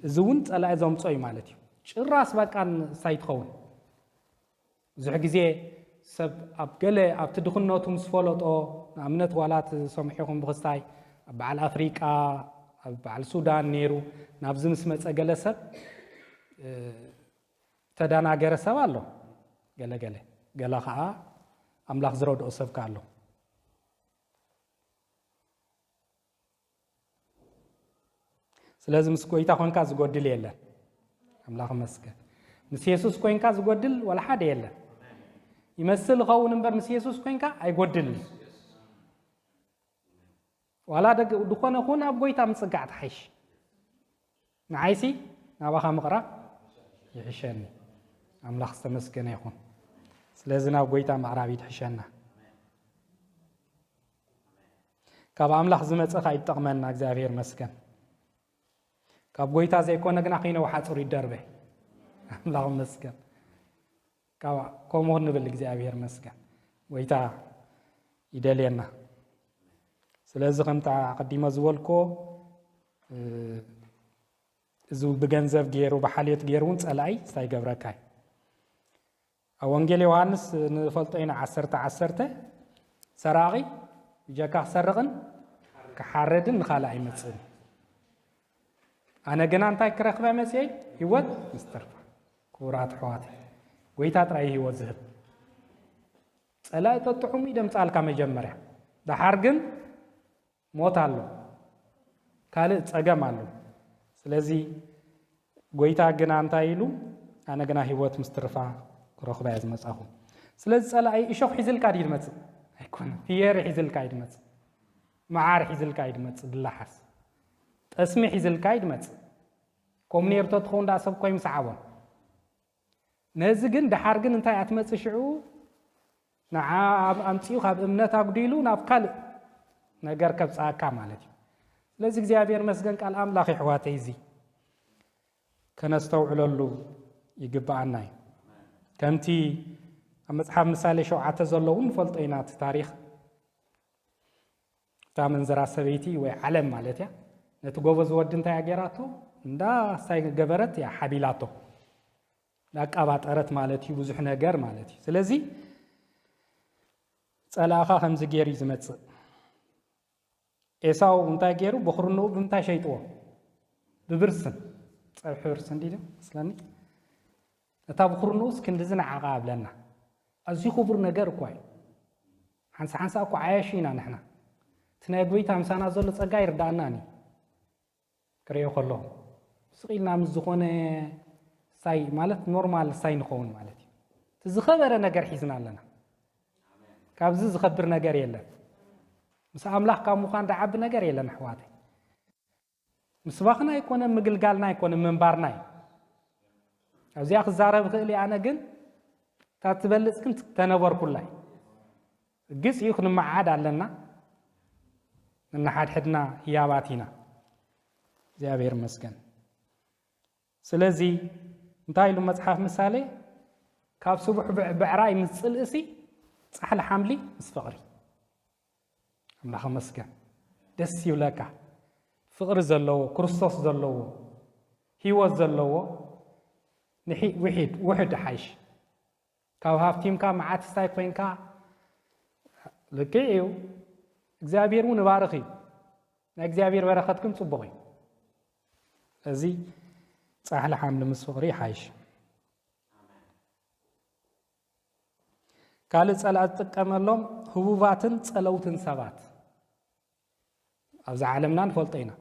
እዚ እውን ፀላኢ ዘምፆ እዩ ማለት እዩ ጭራስ በቃን ሳይ ትኸውን ብዙሕ ግዜ ሰብ ኣብ ገለ ኣብቲ ድኽነቱ ምስ ፈለጦ ንኣብነት ዋላት ሰምዒኹም ብክስታይ ኣብ በዓል ኣፍሪቃ ኣብ በዓል ሱዳን ነይሩ ናብዚ ምስ መፀ ገለ ሰብ ተደናገረ ሰብ ኣሎ ገለገለ ገለ ከዓ ኣምላኽ ዝረድኦ ሰብካ ኣሎ ስለዚ ምስ ጎይታ ኮንካ ዝጎድል የለን ኣምላኽ መስገን ምስ የሱስ ኮንካ ዝጎድል ወላ ሓደ የለን ይመስል ኸውን እምበር ምስ የሱስ ኮንካ ኣይጎድልን ዋላ ድኾነኹን ኣብ ጎይታ ምፅጋዕ ትሓይሽ ንዓይሲ ናባኻ ምቕራብ ይሕሸኒ ኣምላኽ ዝተመስገነ ይኹን ስለዚ ናብ ጎይታ ምቕራብ ይትሕሸና ካብ ኣምላኽ ዝመፀ ኸ ይጠቕመና እግዚኣብሔር መስገን ካብ ጎይታ ዘይኮነ ግና ኸይነው ሓፁር ይደርበ ኣምላኽ መስገን ከምኡ ንብል እግዚኣብሔር መስገን ጎይታ ይደልየና ስለዚ ከምታ ቀዲመ ዝበልኮ إذا بجنزف جيرو بحالية جيرون سألعي سايجبركاي أوانجيل يوحنس نفلتين عسرته سراغي جاكا سرغن كحردن نخالعي مسئل أنا جنان تاي كرخبة مسئل هيوت مسترفع كورات حواتي ويتات رأي هيوت زهد سألعي تطعمي دم سأل كام جمرة ده حرقن موت الله كالي تساقم الله سلازي ويتا جنان تايلو أنا جنا هيوت مسترفع كرخبة يزمس أخو سلازي سألعي إشوف حزل كادير مسئل يكون ثير حزل كايد مت معار حزل كايد مت باللحس اسمي حزل كايد مت كومنير تدخون دا سب كويم سعوا نزجن دحارجن انت اتمت شعو نعم امتيو خاب امنت اقديلو نافكال نجر كبصاكا مالتي لذي እግዚአብሔር መስገን ቃል አምላክ ይحواتي زي كنستوعللو يجبعنا كمتي مصحف مثالي شوعة زلون فلطينات تاريخ تامن زرا سبيتي وعلم مالتيا نتجوز ودن تاع جراتو ندا ساي جبرت يا حبيلاتو لاقابات ارت مالتي بزح ነገር مالتي ስለዚህ ጸላኻ ከምዚ ገይሩ ዝመጽእ ኤሳው እንታይ ገይሩ በኽርኑ ብምንታይ ሸይጥዎ ብብርስን ፀብሒ ብርስን ዲደ ስለኒ እታ በኽርኑ እስክንድዝና ዓቃ ብለና أزي خبر نجار كوي حنس أكو عايشين نحنا تناقوي تامسانا زول تسقاير داناني كريو خلو سقينا مزخونه ساي مالت نورمال ساي نخون مالتي تزخبر نجار حيزنا لنا كابز زخبر نجار يلا مس أملاح كامو كان دعب نجار يلا نحواتي مسباقنا يكون مقلقالنا يكون منبارنا أزي أخذ زارب غيلي أنا جن تاتبلس كنت تنور كلها قس يخن معاد علنا إن حدنا هياباتنا زي أبير مسكن سلازي نتايلو مصحف مثالي كاب صبح بعراي مسلسي صح حملي مسفقري الله مسكن دس يولاكا فقر زلو كريستوس زلو هو زلو نحي وحد حيش كاو هافتيم كا معات ستاي كوين كا لكيو እግዚአብሔር ንባረኺ እግዚአብሔር በረኸትኩም ጽቡቕ እዚ ጻሕለ ሓምለ ምስ ፍቕሪ ሓይሽ ካልእ ጸላእ ዝጥቀመሎም ህቡባትን ጸለውትን ሰባት ኣብዚ ዓለምና ንፈልጦ ኢና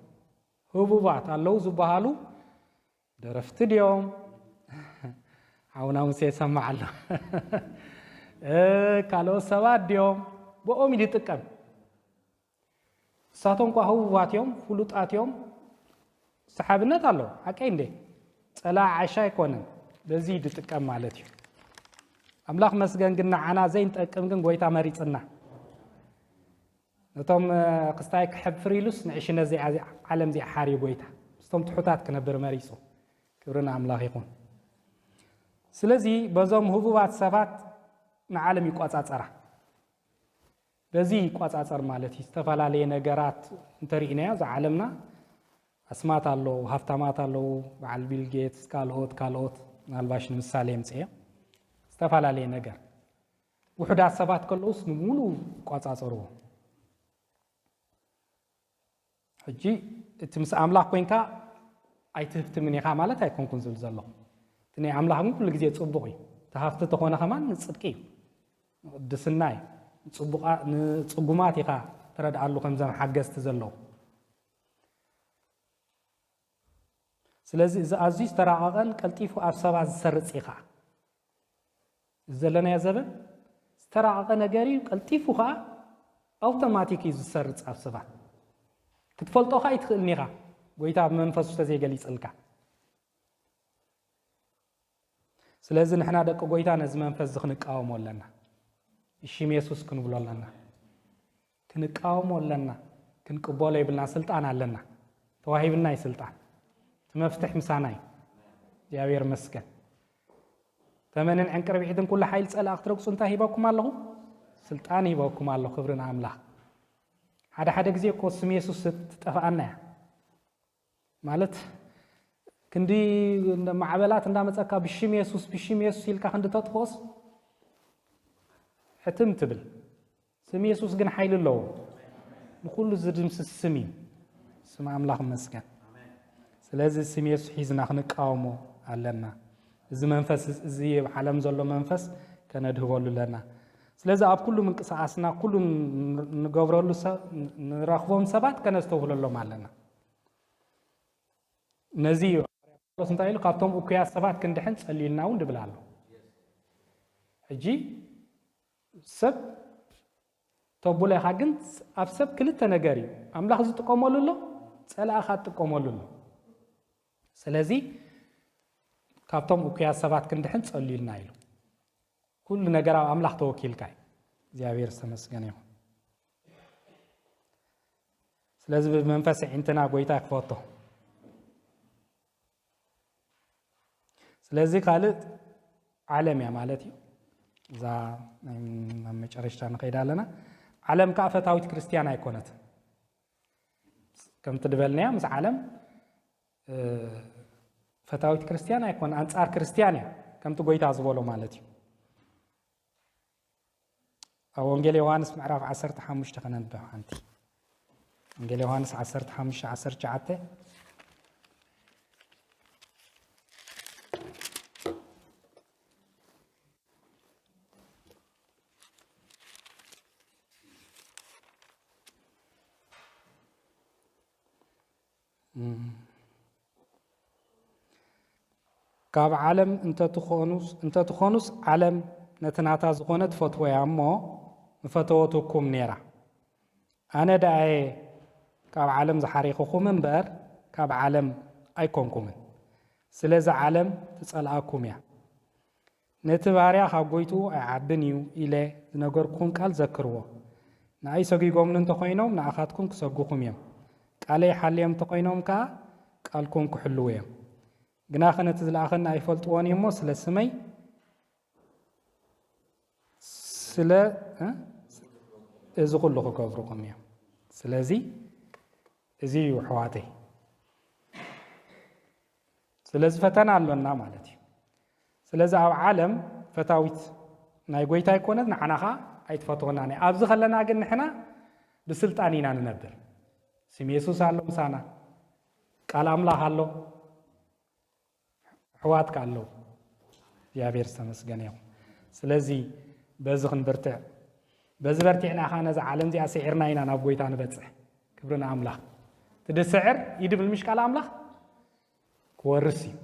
ህቡባት ኣለዉ ዝበሃሉ ደረፍቲ ድዮም عونا موسى سمع الله كالو سواد يوم بقوم يتكلم ساتون كهو واتيوم فلوت آتيوم سحابنا تالو حكين ده سلا عشاء يكونن بزيد يتكلم مالتي أملاك مسجن قلنا عنا زين تكلم قن قويتا مريضنا نتوم قستايك حب فريلوس نعيشنا زي عالم زي حاري قويتا ستوم تحطات كنبر مريضو كبرنا أملاك يكون سلازي بزوم هبوات سبات نعلم يقاصاصرا بزي يقاصاصر مالتي استفالالي نغرات انترينا ز عالمنا اسمات الله هفتامات الله بعل بيل جيتس كالوت نالباش مثالي مصيه استفالالي نغر وحدات سبات كلوس مولو يقاصاصرو حجي تمس املاح كوينكا ايتفت من يخا مالت ايكون كنزل زلو تني عملهم كل جزء تصبقي تهافت تخونه كمان نصدقي دسناي تصبقات يخا ترد على كم زمان حجزت زلوا سلازي إذا عزيز ترى عقل كلتيفو أبسبع السرت يخا زلنا يا زبن ترى عقل نجاري كلتيفو خا أوتوماتيكي السرت أبسبع كتفلتو خا يدخلني خا ويتعب منفس تزي جليس الكا سلازي نحنا دق قويتا نزمان فزخ نقاوم ولنا الشيم يسوس كنبلو لنا كنقاوم ولنا كنقبول يبلنا سلطان علنا تواهيبنا سلطان تمفتح مساناي يا وير مسكن ثمنن عنكر بيدن كل حيل سال اخترق سنتا هيبكم الله سلطان هيبكم الله خبرنا املاح حدا غزي كو سم يسوس تطفانا مالت كندي معبلات عندما تسكا بشيم يسوس يلكا عند تطفوس حتم تبل سم يسوس جن حيل الله بكل زدم السمي سمع أملاك مسكن سلازم سم يسوس حيزنا خنك قامو علنا إذا منفس زي عالم زلوا منفس كان يدهولوا لنا سلازم أب كله من قصاصنا كله نجبر له نراقبهم سبات كان يستوهل الله معلنا نزيو بس انت قايل قابتهم وكيا سبات كندحن تصليلنا وندبلالو حجي سب تبولي حاجنت افسب كلتا نغاري املاح زتقومولو له صلاخ تقومولو له سلازي قابتهم وكيا سبات كندحن تصليلنا يلو كل ነገር املاح توكيل كاي እግዚአብሔር ተመስገን ይሁን ስለዚህ በመንፈስ እንትና ጎይታ ክፈቶ ስለዚህ ካልጥ ዓለም ያ ማለት እዩ ዛ መጨረሻ እንከይዳለና ዓለም ካፈታዊት ክርስቲያን አይኮነት ከም ትድበልናያ ምስ ዓለም ፈታዊት ክርስቲያን አይኮን አንጻር ክርስቲያን ያ ከም ትጎይታ ዝበሎ ማለት እዩ ወንጌል ዮሐንስ ምዕራፍ 15 ከነንበ ሓንቲ ወንጌል ዮሐንስ 15:19 كاب عالم انت تخونس عالم نتناتا زخونة فتوى امو مفتوتكم نيرا انا داعي كاب عالم زحريقكم منبر كاب عالم ايكونكم سلازا عالم تسألكم يا نتباريا خاغويتو اعبنيو الى نغركم قال ذكروا ناي سغيغم ننت خوينوم ناخاتكم كسغوكم يم قالي حاليم تقوينوم كا قالكم كحلويم ግና خنت ዝላኸና አይፈልጥዎን ይሞ ስለ ስመይ ስለ እዚ ኩሉ ክገብሩኩም እዮም ስለዚ እዚ ሕዋተይ ስለዚ ፈተና አለና ማለት እዩ ስለዚ ኣብ ዓለም ፈታዊት ናይ ጎይታ ይኮነት ንዓናኻ ኣይትፈትዎና ነ ኣብዚ ከለና ግን ንሕና ብስልጣን ኢና ንነብር ስም ኢየሱስ አሎ ምሳና ቃል አምላክ አሎ حوات كالو يا بير سمسجن يوم سلازي بزخن برتع برتعنا خانة عالم زي سعرنا هنا نبغيت أنا بتصح كبرنا أملاح تدي سعر يدب المشكلة أملاح كورسي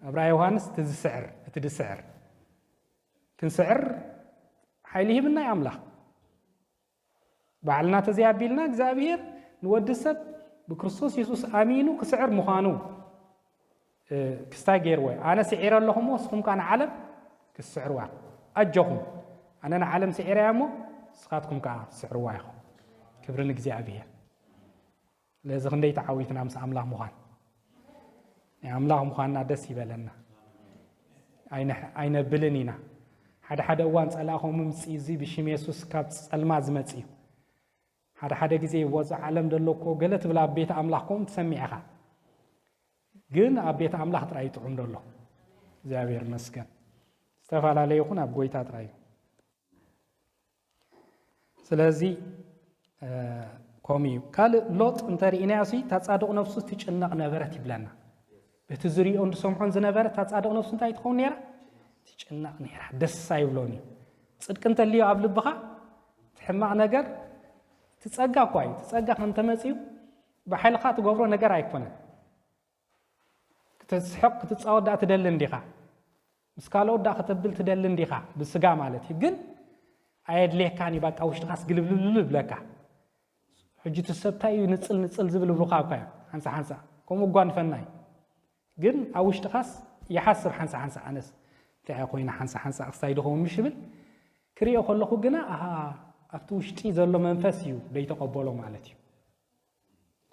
أبراهيم يوحنس تدي سعر كن سعر حيله منا أملاح بعلنا تزياب بيلنا زابير نود السب بكريستوس يسوس آمينو كسعر مخانو كستاجر وين أنا سعر اللهم وسخم كان عالم كسعر واحد أجهم أنا عالم سعر يامو سخاتكم كسعر واحد كبرنا جزء أبيه لازم خندي تعويتنا مس أملاح مخان يعني أملاح مخان نادس يبلنا أين بلنينا حدا وانس ألاهم مسيزي بشيم يسوس كابس الماز متسيو حدا جزء وضع عالم دلوكو قلت بلا بيت أملاحكم تسميعها ግን አቤት አምላክ ጥራይ ጥዑም ደሎ እግዚአብሔር መስገን استفعل يكون أبويت أتراي سلازي كومي قال لوط انتري إناسي تصادق نفسه تجنق نبرة بلنا بتزري أن سمحون زنبرة تصادق نفسه تاي تكون نيرة تجنق نيرة دس سايبلوني صدق أنت اللي قبل بخا تحمق نجر تتصدق كويس تتصدق أنت مسيو بحلقات قبره نجر أيقونه تسحق تتصاود دا تدلن ديخا مسكالو دا ختبل تدلن ديخا بسغا مالتي جن ايد ليه كان يبقى وش تخاس قلب لكا حجة السبتاي نصل زبل بروخا كايا حنسا كومو غوان فناي جن اوش تخاس يحسب حنسا انس تاع خوينا حنسا اصايدهم مشبل كريو خلخو جنا افتوشتي زلو منفسيو بيتقبلوا مالتي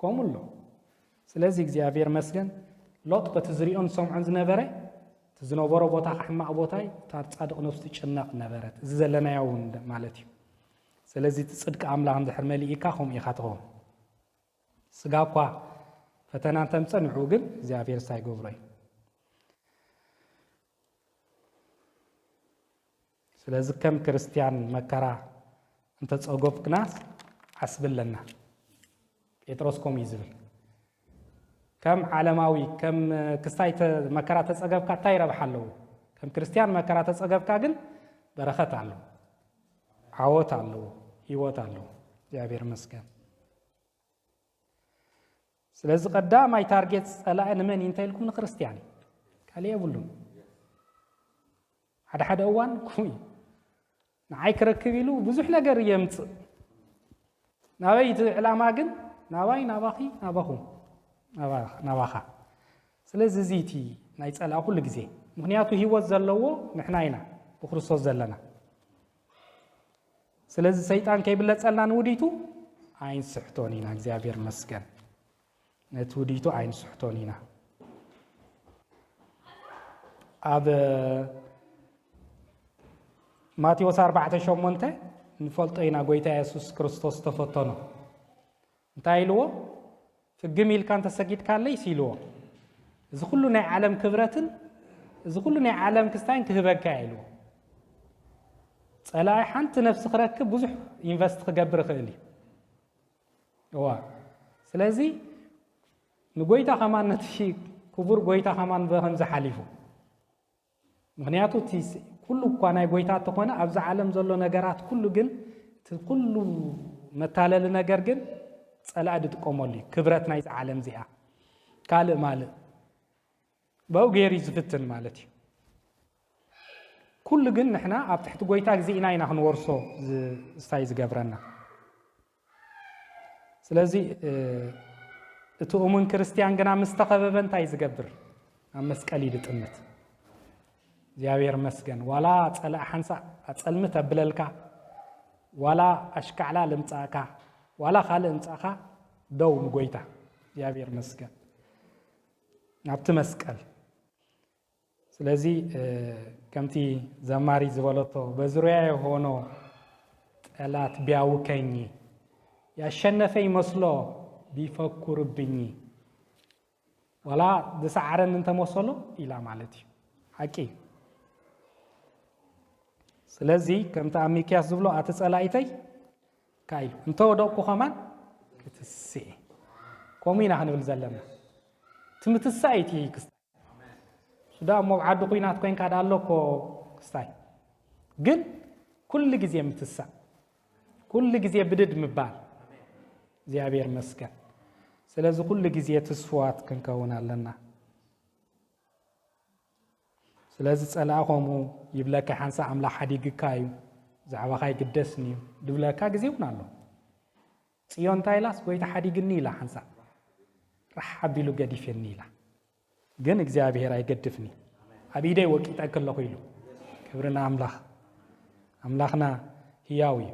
كومولو سلازي እግዚአብሔር መስገን ሎጥ በትዝሪኦን ሰምዖን ዝነበረ ትዝነበሮ ቦታ ሕማቅ ቦታይ ታጻድቕ ነፍስ ትጭነቕ ነበረት እዚ ዘለናዮ ማለት እዩ ስለዚ ጽድቅ አምላክ እንድሕር መልኢካ ኹም ኢኻትኹም ስጋኳ ፈተናን ተምፀንዑ ግን እግዚአብሔር ሳይገብሮ ስለዚህ ከም ክርስቲያን መከራ እንተ ጸጎብክናስ አስብለና ጴጥሮስ ኮም ይዝብል ከም ዓለማዊ ከም ክስታይ መከራ ተጸገብካ ታይ ረብሓለው ከም ክርስቲያን መከራ ተጸገብካ ግን በረኸት አለው ዓወት አለው ህይወት አለው እግዚአብሔር ይመስገን ስለዚህ ቀዳማይ ታርጌት ጸላእ ንመን እንተይልኩም ንክርስቲያን ካሊየ ብሉም ሓደ እዋን ኩይ ንዓይ ክረክብ ኢሉ ብዙሕ ነገር የምጽእ ናበይ ዕላማ ግን ናባይ ናባኺ ናባኹም ናባኻ ስለዚህ ዚቲ ናይ ጸላእ ኩሉ ግዜ ምክንያቱ ህይወት ዘለዎ ንሕና ኢና ብክርስቶስ ዘለና ስለዚህ ሰይጣን ከይብለጸልና ንውዲቱ አይንስሕቶን ኢና እግዚአብሔር ይመስገን ነቲ ውዲቱ አይንስሕቶን ኢና ኣብ ማቴዎስ 4:8 ንፈልጦ ኢና ጎይታ ኢየሱስ ክርስቶስ ተፈተኖ እንታይ ኢልዎ ፍግም ኢልካ እንተሰጊድካለይ ሲልዎ እዚ ኩሉ ናይ ዓለም ክብረትን እዚ ኩሉ ናይ ዓለም ክስታይን ክህበካ ኢልዎ ጸላኢ ሓንቲ ነፍሲ ክረክብ ብዙሕ ኢንቨስት ክገብር ክእል እዩ ስለዚ ንጎይታ ኸማን ነቲ ክቡር ጎይታ ኸማን በኸምዚ ሓሊፉ ምክንያቱ ኩሉ እኳ ናይ ጎይታ ተኾነ ኣብዚ ዓለም ዘሎ ነገራት ኩሉ ግን ኩሉ መታለሊ ነገር ግን ጸላእ ድጥቀመሉ እዩ ክብረት ናይ ዓለም እዚኣ ካልእ ማለት በኡ ገይሩ ዝፍትን ማለት እዩ ኩሉ ግን ንሕና ኣብ ትሕቲ ጎይታ ግዜኢና ኢና ክንወርሶ ዝስታይ ዝገብረና ስለዚ እቲ እሙን ክርስቲያን ግና ምስተኸበበ እንታይ ዝገብር ኣብ መስቀል ይድጥምት እግዚአብሔር ይመስገን ዋላ ጸላእ ሓንሳ አጸልምት አብለልካ ዋላ አሽካዕላ ለምጻካ ዋላ ካልእ እንጻኻ ደው ንጎይታ እግዚአብሔር ይመስገን ኣብቲ መስቀል ስለዚ ከምቲ ዘማሪ ዝበለቶ በዙሪያዬ ሆኖ ጠላት ቢያውከኝ ያሸነፈኝ መስሎ ቢፈኩርብኝ ዋላ ዝሰዓረን እንተመሰሎ ኢላ ማለት እዩ ሓቂ ስለዚ ከምቲ ኣብ ሚክያስ ዝብሎ ኣቲ ጸላኢተይ ካኢሉ እንተወደቕኩ ኸማን ክትስእ ከምኡ ኢና ክንብል ዘለና ትምትሳእ እቲ ክስታይ ሱዳ እሞ ብዓዲ ኩናት ኮይንካ ዳ ኣለኮ ክስታይ ግን ኩሉ ግዜ ምትሳእ ኩሉ ግዜ ብድድ ምባል እግዚአብሔር ይመስገን ስለዚ ኩሉ ግዜ ተስዋት ክንከውን ኣለና ስለዚ ጸላእኹም ይብለካ ሓንሳ ኣምላኽ ሓዲግካ እዩ ዛዕባኻ ይግደስኒ እዩ ድብለካ ግዜ እውን ኣሎ ጽዮን እንታይ ኢላስ ጎይታ ሓዲግኒ ኢላ ሓንሳ ራሕ ኣቢሉ ገዲፍኒ ኢላ ግን እግዚአብሔር ኣይገድፍኒ ኣብ ኢደይ ወቂጠ ከለኹ ኢሉ ክብርና ኣምላኽና ህያው እዩ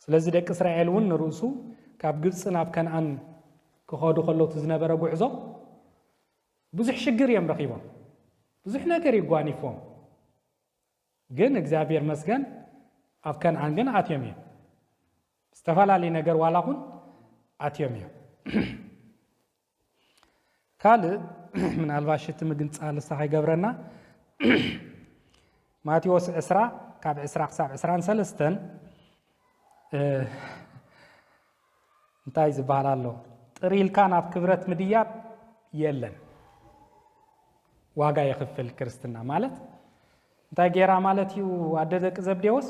ስለዚ ደቂ እስራኤል እውን ንርእሱ ካብ ግብፅ ናብ ከነኣን ክኸዱ ከለቱ ዝነበረ ጉዕዞ ብዙሕ ሽግር እዮም ረኺቦም ብዙሕ ነገር ይጓኒፎም ግን እግዚአብሔር መስገን ኣብ ከነኣን ግን ኣትዮም እዮም ዝተፈላለዩ ነገር ዋላኹን ኣትዮም እዮም ካልእ ምናልባሽ እቲ ምግንፃል ሳኸ ይገብረና ማቴዎስ 20 ካብ 20 ክሳብ 23 እንታይ ዝበሃል ኣሎ ጥሪ ኢልካ ናብ ክብረት ምድያብ የለን ዋጋ የኽፍል ክርስትና ማለት እንታይ ጌራ ማለት እዩ ኣደ ደቂ ዘብዴዎስ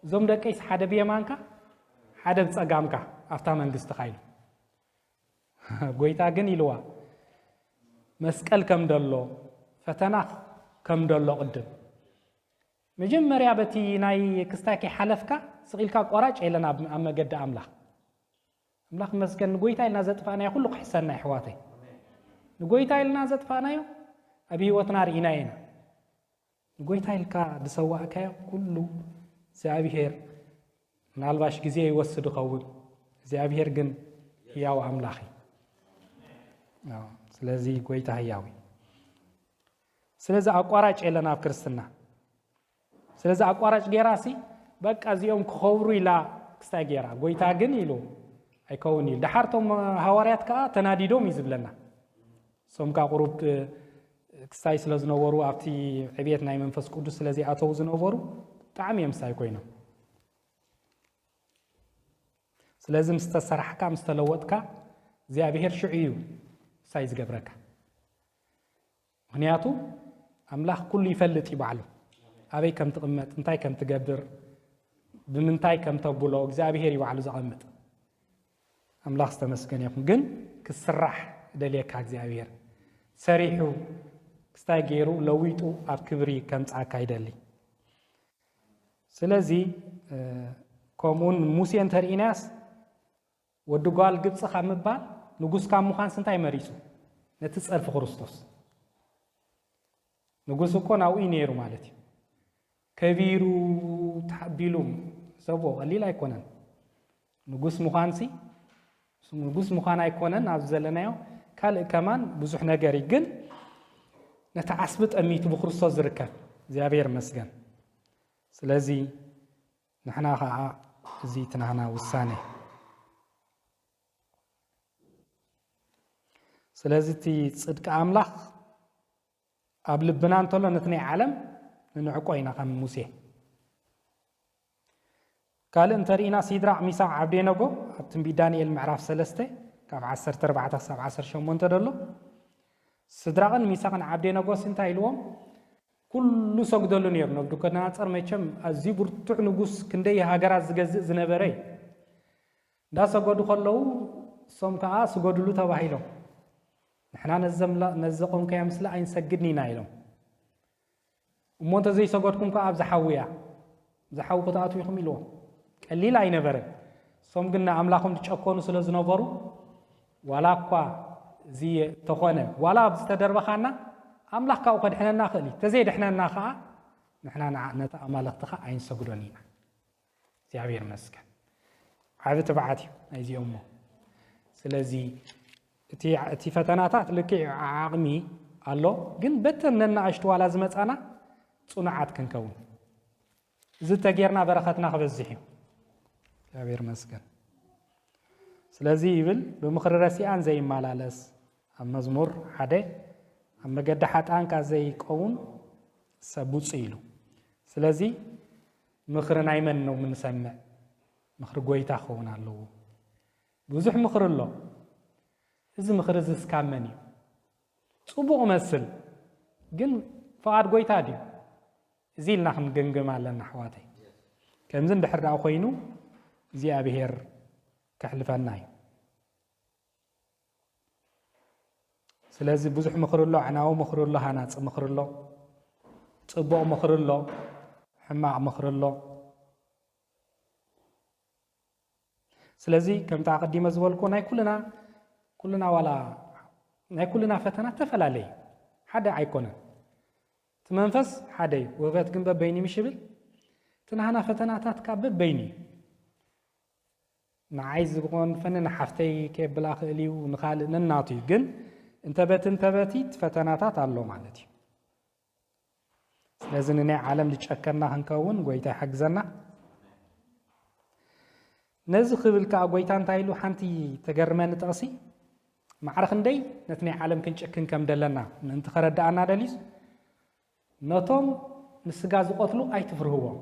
እዞም ደቀይስ ሓደ ብየማንካ ሓደ ብፀጋምካ ኣብታ መንግስቲ ኻይሉ ጎይታ ግን ኢልዋ መስቀል ከም ደሎ ፈተና ከም ደሎ ቅድም መጀመርያ በቲ ናይ ክስታኪ ሓለፍካ ስቂልካ ቆራጭ የለን ኣብ መገዲ ኣምላኽ መስገን ንጎይታ ኢልና ዘጥፋናዮ ኩሉ ክሕሰና ኣሕዋተይ ንጎይታ ኢልና ዘጥፋናዮ ኣብ ህይወትና ርኢና ኢና ንጎይታ ኢልካ ዝሰዋእካዮ ኩሉ እግዚአብሔር ምናልባሽ ግዜ ይወስድ ይኸውን እግዚአብሔር ግን ህያው ኣምላኽ እዩ ስለዚ ጎይታ ህያው እዩ ስለዚ ኣቋራጭ የለን ኣብ ክርስትና ስለዚ ኣቋራጭ ጌራሲ በቃ እዚኦም ክኸብሩ ኢላ ክስታይ ጌራ ጎይታ ግን ኢሉ ኣይከውን ኢሉ ድሓርቶም ሃዋርያት ከዓ ተናዲዶም እዩ ዝብለና ሶም ካ ቁሩብ ክሳይ ስለ ዝነበሩ ኣብቲ ዕብየት ናይ መንፈስ ቅዱስ ስለዚ ኣተው ዝነበሩ ብጣዕሚ እዮም ሳይ ኮይኖም ስለዚ ምስ ተሰራሕካ ምስ ተለወጥካ እግዚኣብሔር ሽዑ እዩ ሳይ ዝገብረካ ምክንያቱ ኣምላኽ ኩሉ ይፈልጥ ይባዕሉ ኣበይ ከም ትቕመጥ እንታይ ከም ትገብር ብምንታይ ከም ተብሎ እግዚኣብሔር ይባዕሉ ዘቐምጥ ኣምላኽ ዝተመስገነ ይኹን ግን ክስራሕ ደልየካ እግዚኣብሔር ሰሪሑ ክስታይ ገይሩ ለዊጡ ኣብ ክብሪ ከምፃካ ይደሊ ስለዚ ከምኡን ሙሴ እንተርኢናስ ወዲ ጓል ግብፂ ካብ ምባል ንጉስ ካብ ምዃን ስንታይ መሪፁ ነቲ ፀርፊ ክርስቶስ ንጉስ እኮ ናብኡ ነይሩ ማለት እዩ ከቢሩ ተሓቢሉ ሰቦ ቀሊል ኣይኮነን ንጉስ ምዃንሲ ንጉስ ምዃን ኣይኮነን ኣብ ዘለናዮ ካልእ ከማን ብዙሕ ነገር ግን ነቲ ዓስቢ ጠሚቱ ብክርስቶስ ዝርከብ እግዚኣብሔር መስገን ስለዚ ንሕና ከዓ እዚ ትናህና ውሳኔ ስለዚ እቲ ጽድቂ ኣምላኽ ኣብ ልብና እንተሎ ነቲ ናይ ዓለም ንዕቆ ኢና ከም ሙሴ ካልእ እንተርኢና ሲድራቅ ሚሳቅ ዓብዴነጎ ኣብ ትንቢት ዳንኤል ምዕራፍ 3 ካብ 14 ክሳብ 18 ደሎ ሲድራቅን ሚሳቅን ዓብዴነጎስ እንታይ ኢልዎም ኩሉ ሰግደሉ ነይሩ ናቡከደነፆር መቸም ኣዝዩ ብርቱዕ ንጉስ ክንደይ ሃገራት ዝገዝእ ዝነበረ እዩ እንዳሰገዱ ከለዉ እሶም ከዓ ስገድሉ ተባሂሎም ንሕና ነዚ ቆምከያ ምስሊ ኣይንሰግድኒ ኢና ኢሎም እሞ እንተዘይሰገድኩም ከዓ ኣብ ዝሓውያ ዝሓዊ ክትኣትዉ ኢኹም ኢልዎም ቀሊል ኣይነበረን እሶም ግን ንኣምላኾም ዝጨኮኑ ስለ ዝነበሩ ዋላ እኳ እዚ ተኾነ ዋላ ኣብ ዝተደርበኻና ኣምላኽ ካብኡ ከድሕነና ክእል እዩ ተዘይድሕነና ከዓ ንሕና ነቲ ኣማልኽቲ ከዓ ኣይንሰግዶን ኢና እግዚኣብሔር መስገን ዓብ ትብዓት እዩ ናይዚኦም ሞ ስለዚ እቲ ፈተናታት ልክዕ ዓቕሚ ኣሎ ግን በተን ነናእሽቲ ዋላ ዝመፃና ፅኑዓት ክንከውን እዚ ተጌርና በረኸትና ክበዝሕ እዩ እግዚአብሔር መስገን ስለዚ ይብል ብምኽሪ ረሲኣን ዘይመላለስ ኣብ መዝሙር ሓደ ኣብ መገዲ ሓጣን ካ ዘይቀውን ሰቡፅ ኢሉ ስለዚ ምኽሪ ናይ መን ነው ምንሰምዕ ምኽሪ ጎይታ ክኸውን ኣለዎ ብዙሕ ምኽሪ ኣሎ እዚ ምኽሪ ዝስካብ መን እዩ ፅቡቕ መስል ግን ፍቓድ ጎይታ ድዩ እዚ ኢልና ክንግምግም ኣለና ኣሕዋተይ ከምዚ እንድሕር ዳኣ ኮይኑ እግዚኣብሔር ከሕልፈና እዩ ስለዚ ብዙሕ ምኽሪ ኣሎ ዕናዊ ምኽሪ ኣሎ ሃናፂ ምኽሪ ኣሎ ፅቡቕ ምኽሪ ኣሎ ሕማቕ ምኽሪ ኣሎ ስለዚ ከምታ ቀዲመ ዝበልኩ ናይ ኩልና ዋላ ናይ ኩልና ፈተና ተፈላለየ ሓደ ኣይኮነን እቲ መንፈስ ሓደ እዩ ውህበት ግን በበይኒ ምሽብል እቲ ናህና ፈተናታት ካብ በበይኒ ንዓይ ዝኮን ፈነ ንሓፍተይ ከየብላ ክእል እዩ ንኻልእ ነናቱ እዩ ግን እንተበቲ ፈተናታት ኣሎ ማለት እዩ ስለዚ ንናይ ዓለም ዝጨከና ክንከውን ጎይታ ይሓግዘና ነዚ ክብል ከዓ ጎይታ እንታይ ኢሉ ሓንቲ ተገርመኒ ጥቕሲ ማዕረ ክንደይ ነቲ ናይ ዓለም ክንጭክን ከም ደለና ምእንቲ ከረዳእና ደሊስ ነቶም ንስጋ ዝቆትሉ ኣይትፍርህዎም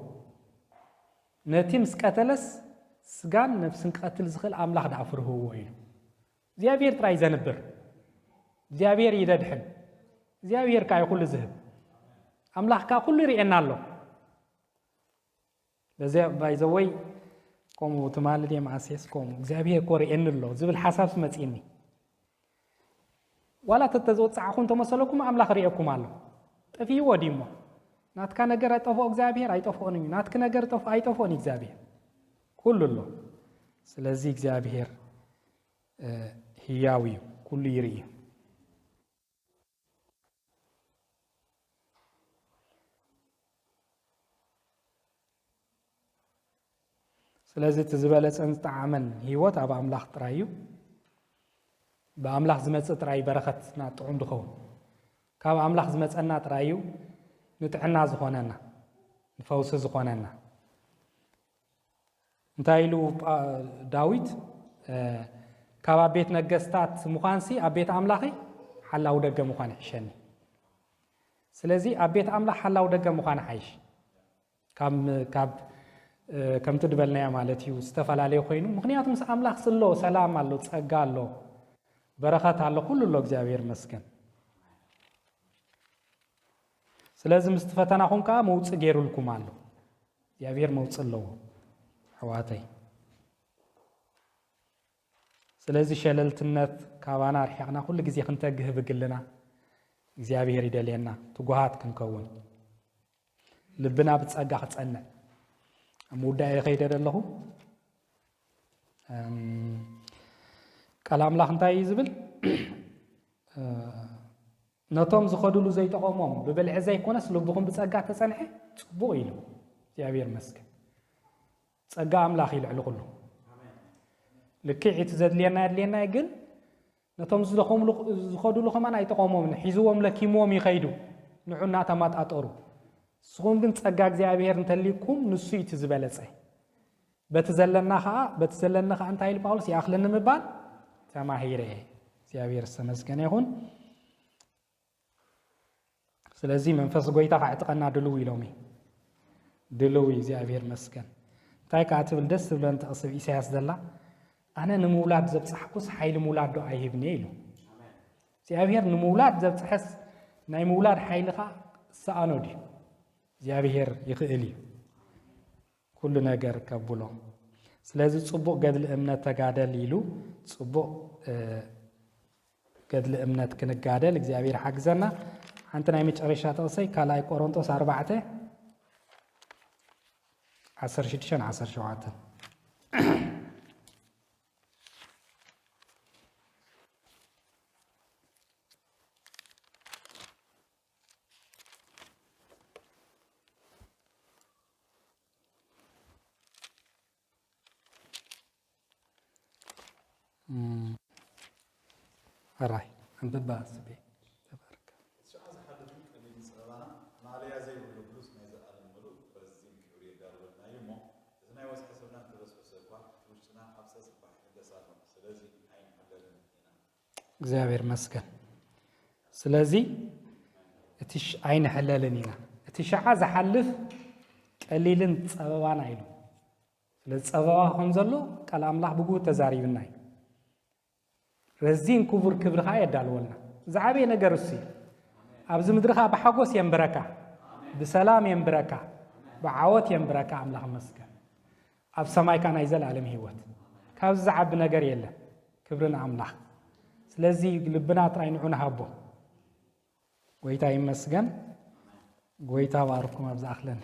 ነቲ ምስ ቀተለስ ስጋን ነፍስን ክቀትል ዝኽእል ኣምላኽ ዳኣ ፍርህዎ ኢሉ እግዚኣብሔር ጥራይ ዘንብር እግዚኣብሔር ይደድሕን እግዚኣብሔር ከዓ ይኩሉ ዝህብ ኣምላኽ ከዓ ኩሉ ይርኤና ኣሎ በዚ ባይዘወይ ከምኡ ትማልድ እየ ማእስየስ ከምኡ እግዚኣብሔር እኮ ርኤኒ ኣሎ ዝብል ሓሳብ ስመፂኒ ዋላ ተተዝወፅዓኹም ተመሰለኩም ኣምላኽ ርኤኩም ኣሎ ጠፊይዎ ዲ እሞ ናትካ ነገር ኣይጠፍኦ እግዚኣብሔር ኣይጠፍኦን እዩ ናትክ ነገር ኣይጠፍኦን እግዚኣብሔር ኩሉ ኣሎ ስለዚ እግዚኣብሔር ህያው እዩ ኩሉ ይርኢ ስለዚ እቲ ዝበለፀን ዝጠዓመን ሂወት ኣብ ኣምላኽ ጥራይ እዩ ብኣምላኽ ዝመፅእ ጥራይ በረኸትና ጥዑም ድኸውን ካብ ኣምላኽ ዝመፀና ጥራይ እዩ ንጥዕና ዝኾነና ንፈውሲ ዝኾነና እንታይ ኢሉ ዳዊት ካብ ኣብ ቤት ነገስታት ምዃንሲ ኣብ ቤት ኣምላኸይ ሓላዊ ደገ ምዃን ይሕሸኒ ስለዚህ ኣብ ቤት ኣምላኽ ሓላው ደገ ምዃን ሓይሽ ከም ትድበልናያ ማለት እዩ ዝተፈላለዩ ኮይኑ ምክንያቱም ምስ ኣምላኽ ስሎ ሰላም ኣሎ ጸጋ ኣሎ በረኸት ኣሎ ኩሉ ኣሎ እግዚአብሔር መስገን ስለዚህ ምስ ተፈተናኹም ከዓ መውጽእ ገይሩልኩም ኣሎ እግዚአብሔር መውጽእ ኣለዎ ሕዋተይ ስለዚህ ሸለልትነት ካባና ርሒቕና ኩሉ ግዜ ክንተግህ ብግልና እግዚአብሔር ይደልየና ትጉሃት ክንከውን ልብና ብጸጋ ክጸንዕ ሙዳይ ኸይደ ደለኹ ቃል ኣምላኽ እንታይ ዝብል ነቶም ዝኸዱሉ ዘይጠቐሞም ብብልዕ ዘይኮነስ ልብኹም ብጸጋ ተጸንሐ ጽቡቕ ኢሉ እግዚአብሔር መስገን ጸጋ ኣምላኽ ይልዕል ኩሉ ልክዕ ዘድልየና ያድልየና ግን ነቶም ዝኸዱሉ ኸማን ኣይጠቐሞምን ሒዝዎም ለኪሞም ይኸይዱ ንዑና ተማጣጠሩ ስኹም ግን ጸጋ እግዚአብሔር እንተሊኩም ንሱ እቲ ዝበለጸ በቲ ዘለና ከዓ እንታይ ኢሉ ጳውሎስ ይኣኽለኒ ምባል ተማሂረ እግዚአብሔር ዝተመስገነ ይኹን ስለዚህ መንፈስ ጎይታ ካዕጥቐና ድልው ኢሎም ድልው እግዚአብሔር መስገን እንታይ ከዓ ትብል ደስ ዝብለን ተቕስብ ኢሳያስ ዘላ ኣነ ንምውላድ ዘብፅሕኩስ ሓይሊ ምውላድ ዶ ኣይሂብኒ ኢሉ እግዚአብሔር ንምውላድ ዘብፅሐስ ናይ ምውላድ ሓይልኻ ሰኣኖ ድዩ እግዚአብሔር ይኽእል እዩ ኩሉ ነገር ከብሎ ስለዚህ ጽቡቕ ገድሊ እምነት ተጋደል ኢሉ ጽቡቕ ገድሊ እምነት ክንጋደል እግዚአብሔር ሓግዘና ሓንቲ ናይ መጨረሻ ተቕሰይ ካልኣይ ቆሮንጦስ 4:16-17 هراي عند الباس بي تبارك
شعاز حدث اللي نسألنا ما عليها زي ولا بلوس ما يزال الملوك فلسطين كوريا قالوا لنا يوم إذا ناوي حسبنا تبص بسقوا وشنا حبسة صباح كده صار سلازي عين حللنا
እግዚአብሔር መስገን ስለዚህ እቲሽ አይን حللنينا እቲሻዓ ዝሓልፍ ቀሊልን ጸበባን አይሉ ስለዚህ ጸበባ ሆን ዘሎ ቃል ኣምላኽ ብጉ ተዛሪብና ረዚን ክቡር ክብርኻ የዳልወልና ዝዓበየ ነገር እሱ ኣብዚ ምድርኻ ብሓጎስ የንብረካ ብሰላም የንብረካ ብዓወት የንብረካ ኣምላኽ መስገን ኣብ ሰማይካ ናይ ዘለዓለም ህይወት ካብ ዝዓቢ ነገር የለን ክብርን ኣምላኽ ስለዚህ ልብና ጥራይ ንዑ ንሃቦ ጎይታ ይመስገን ጎይታ ባርኩም ኣብ ዝኣኽለኒ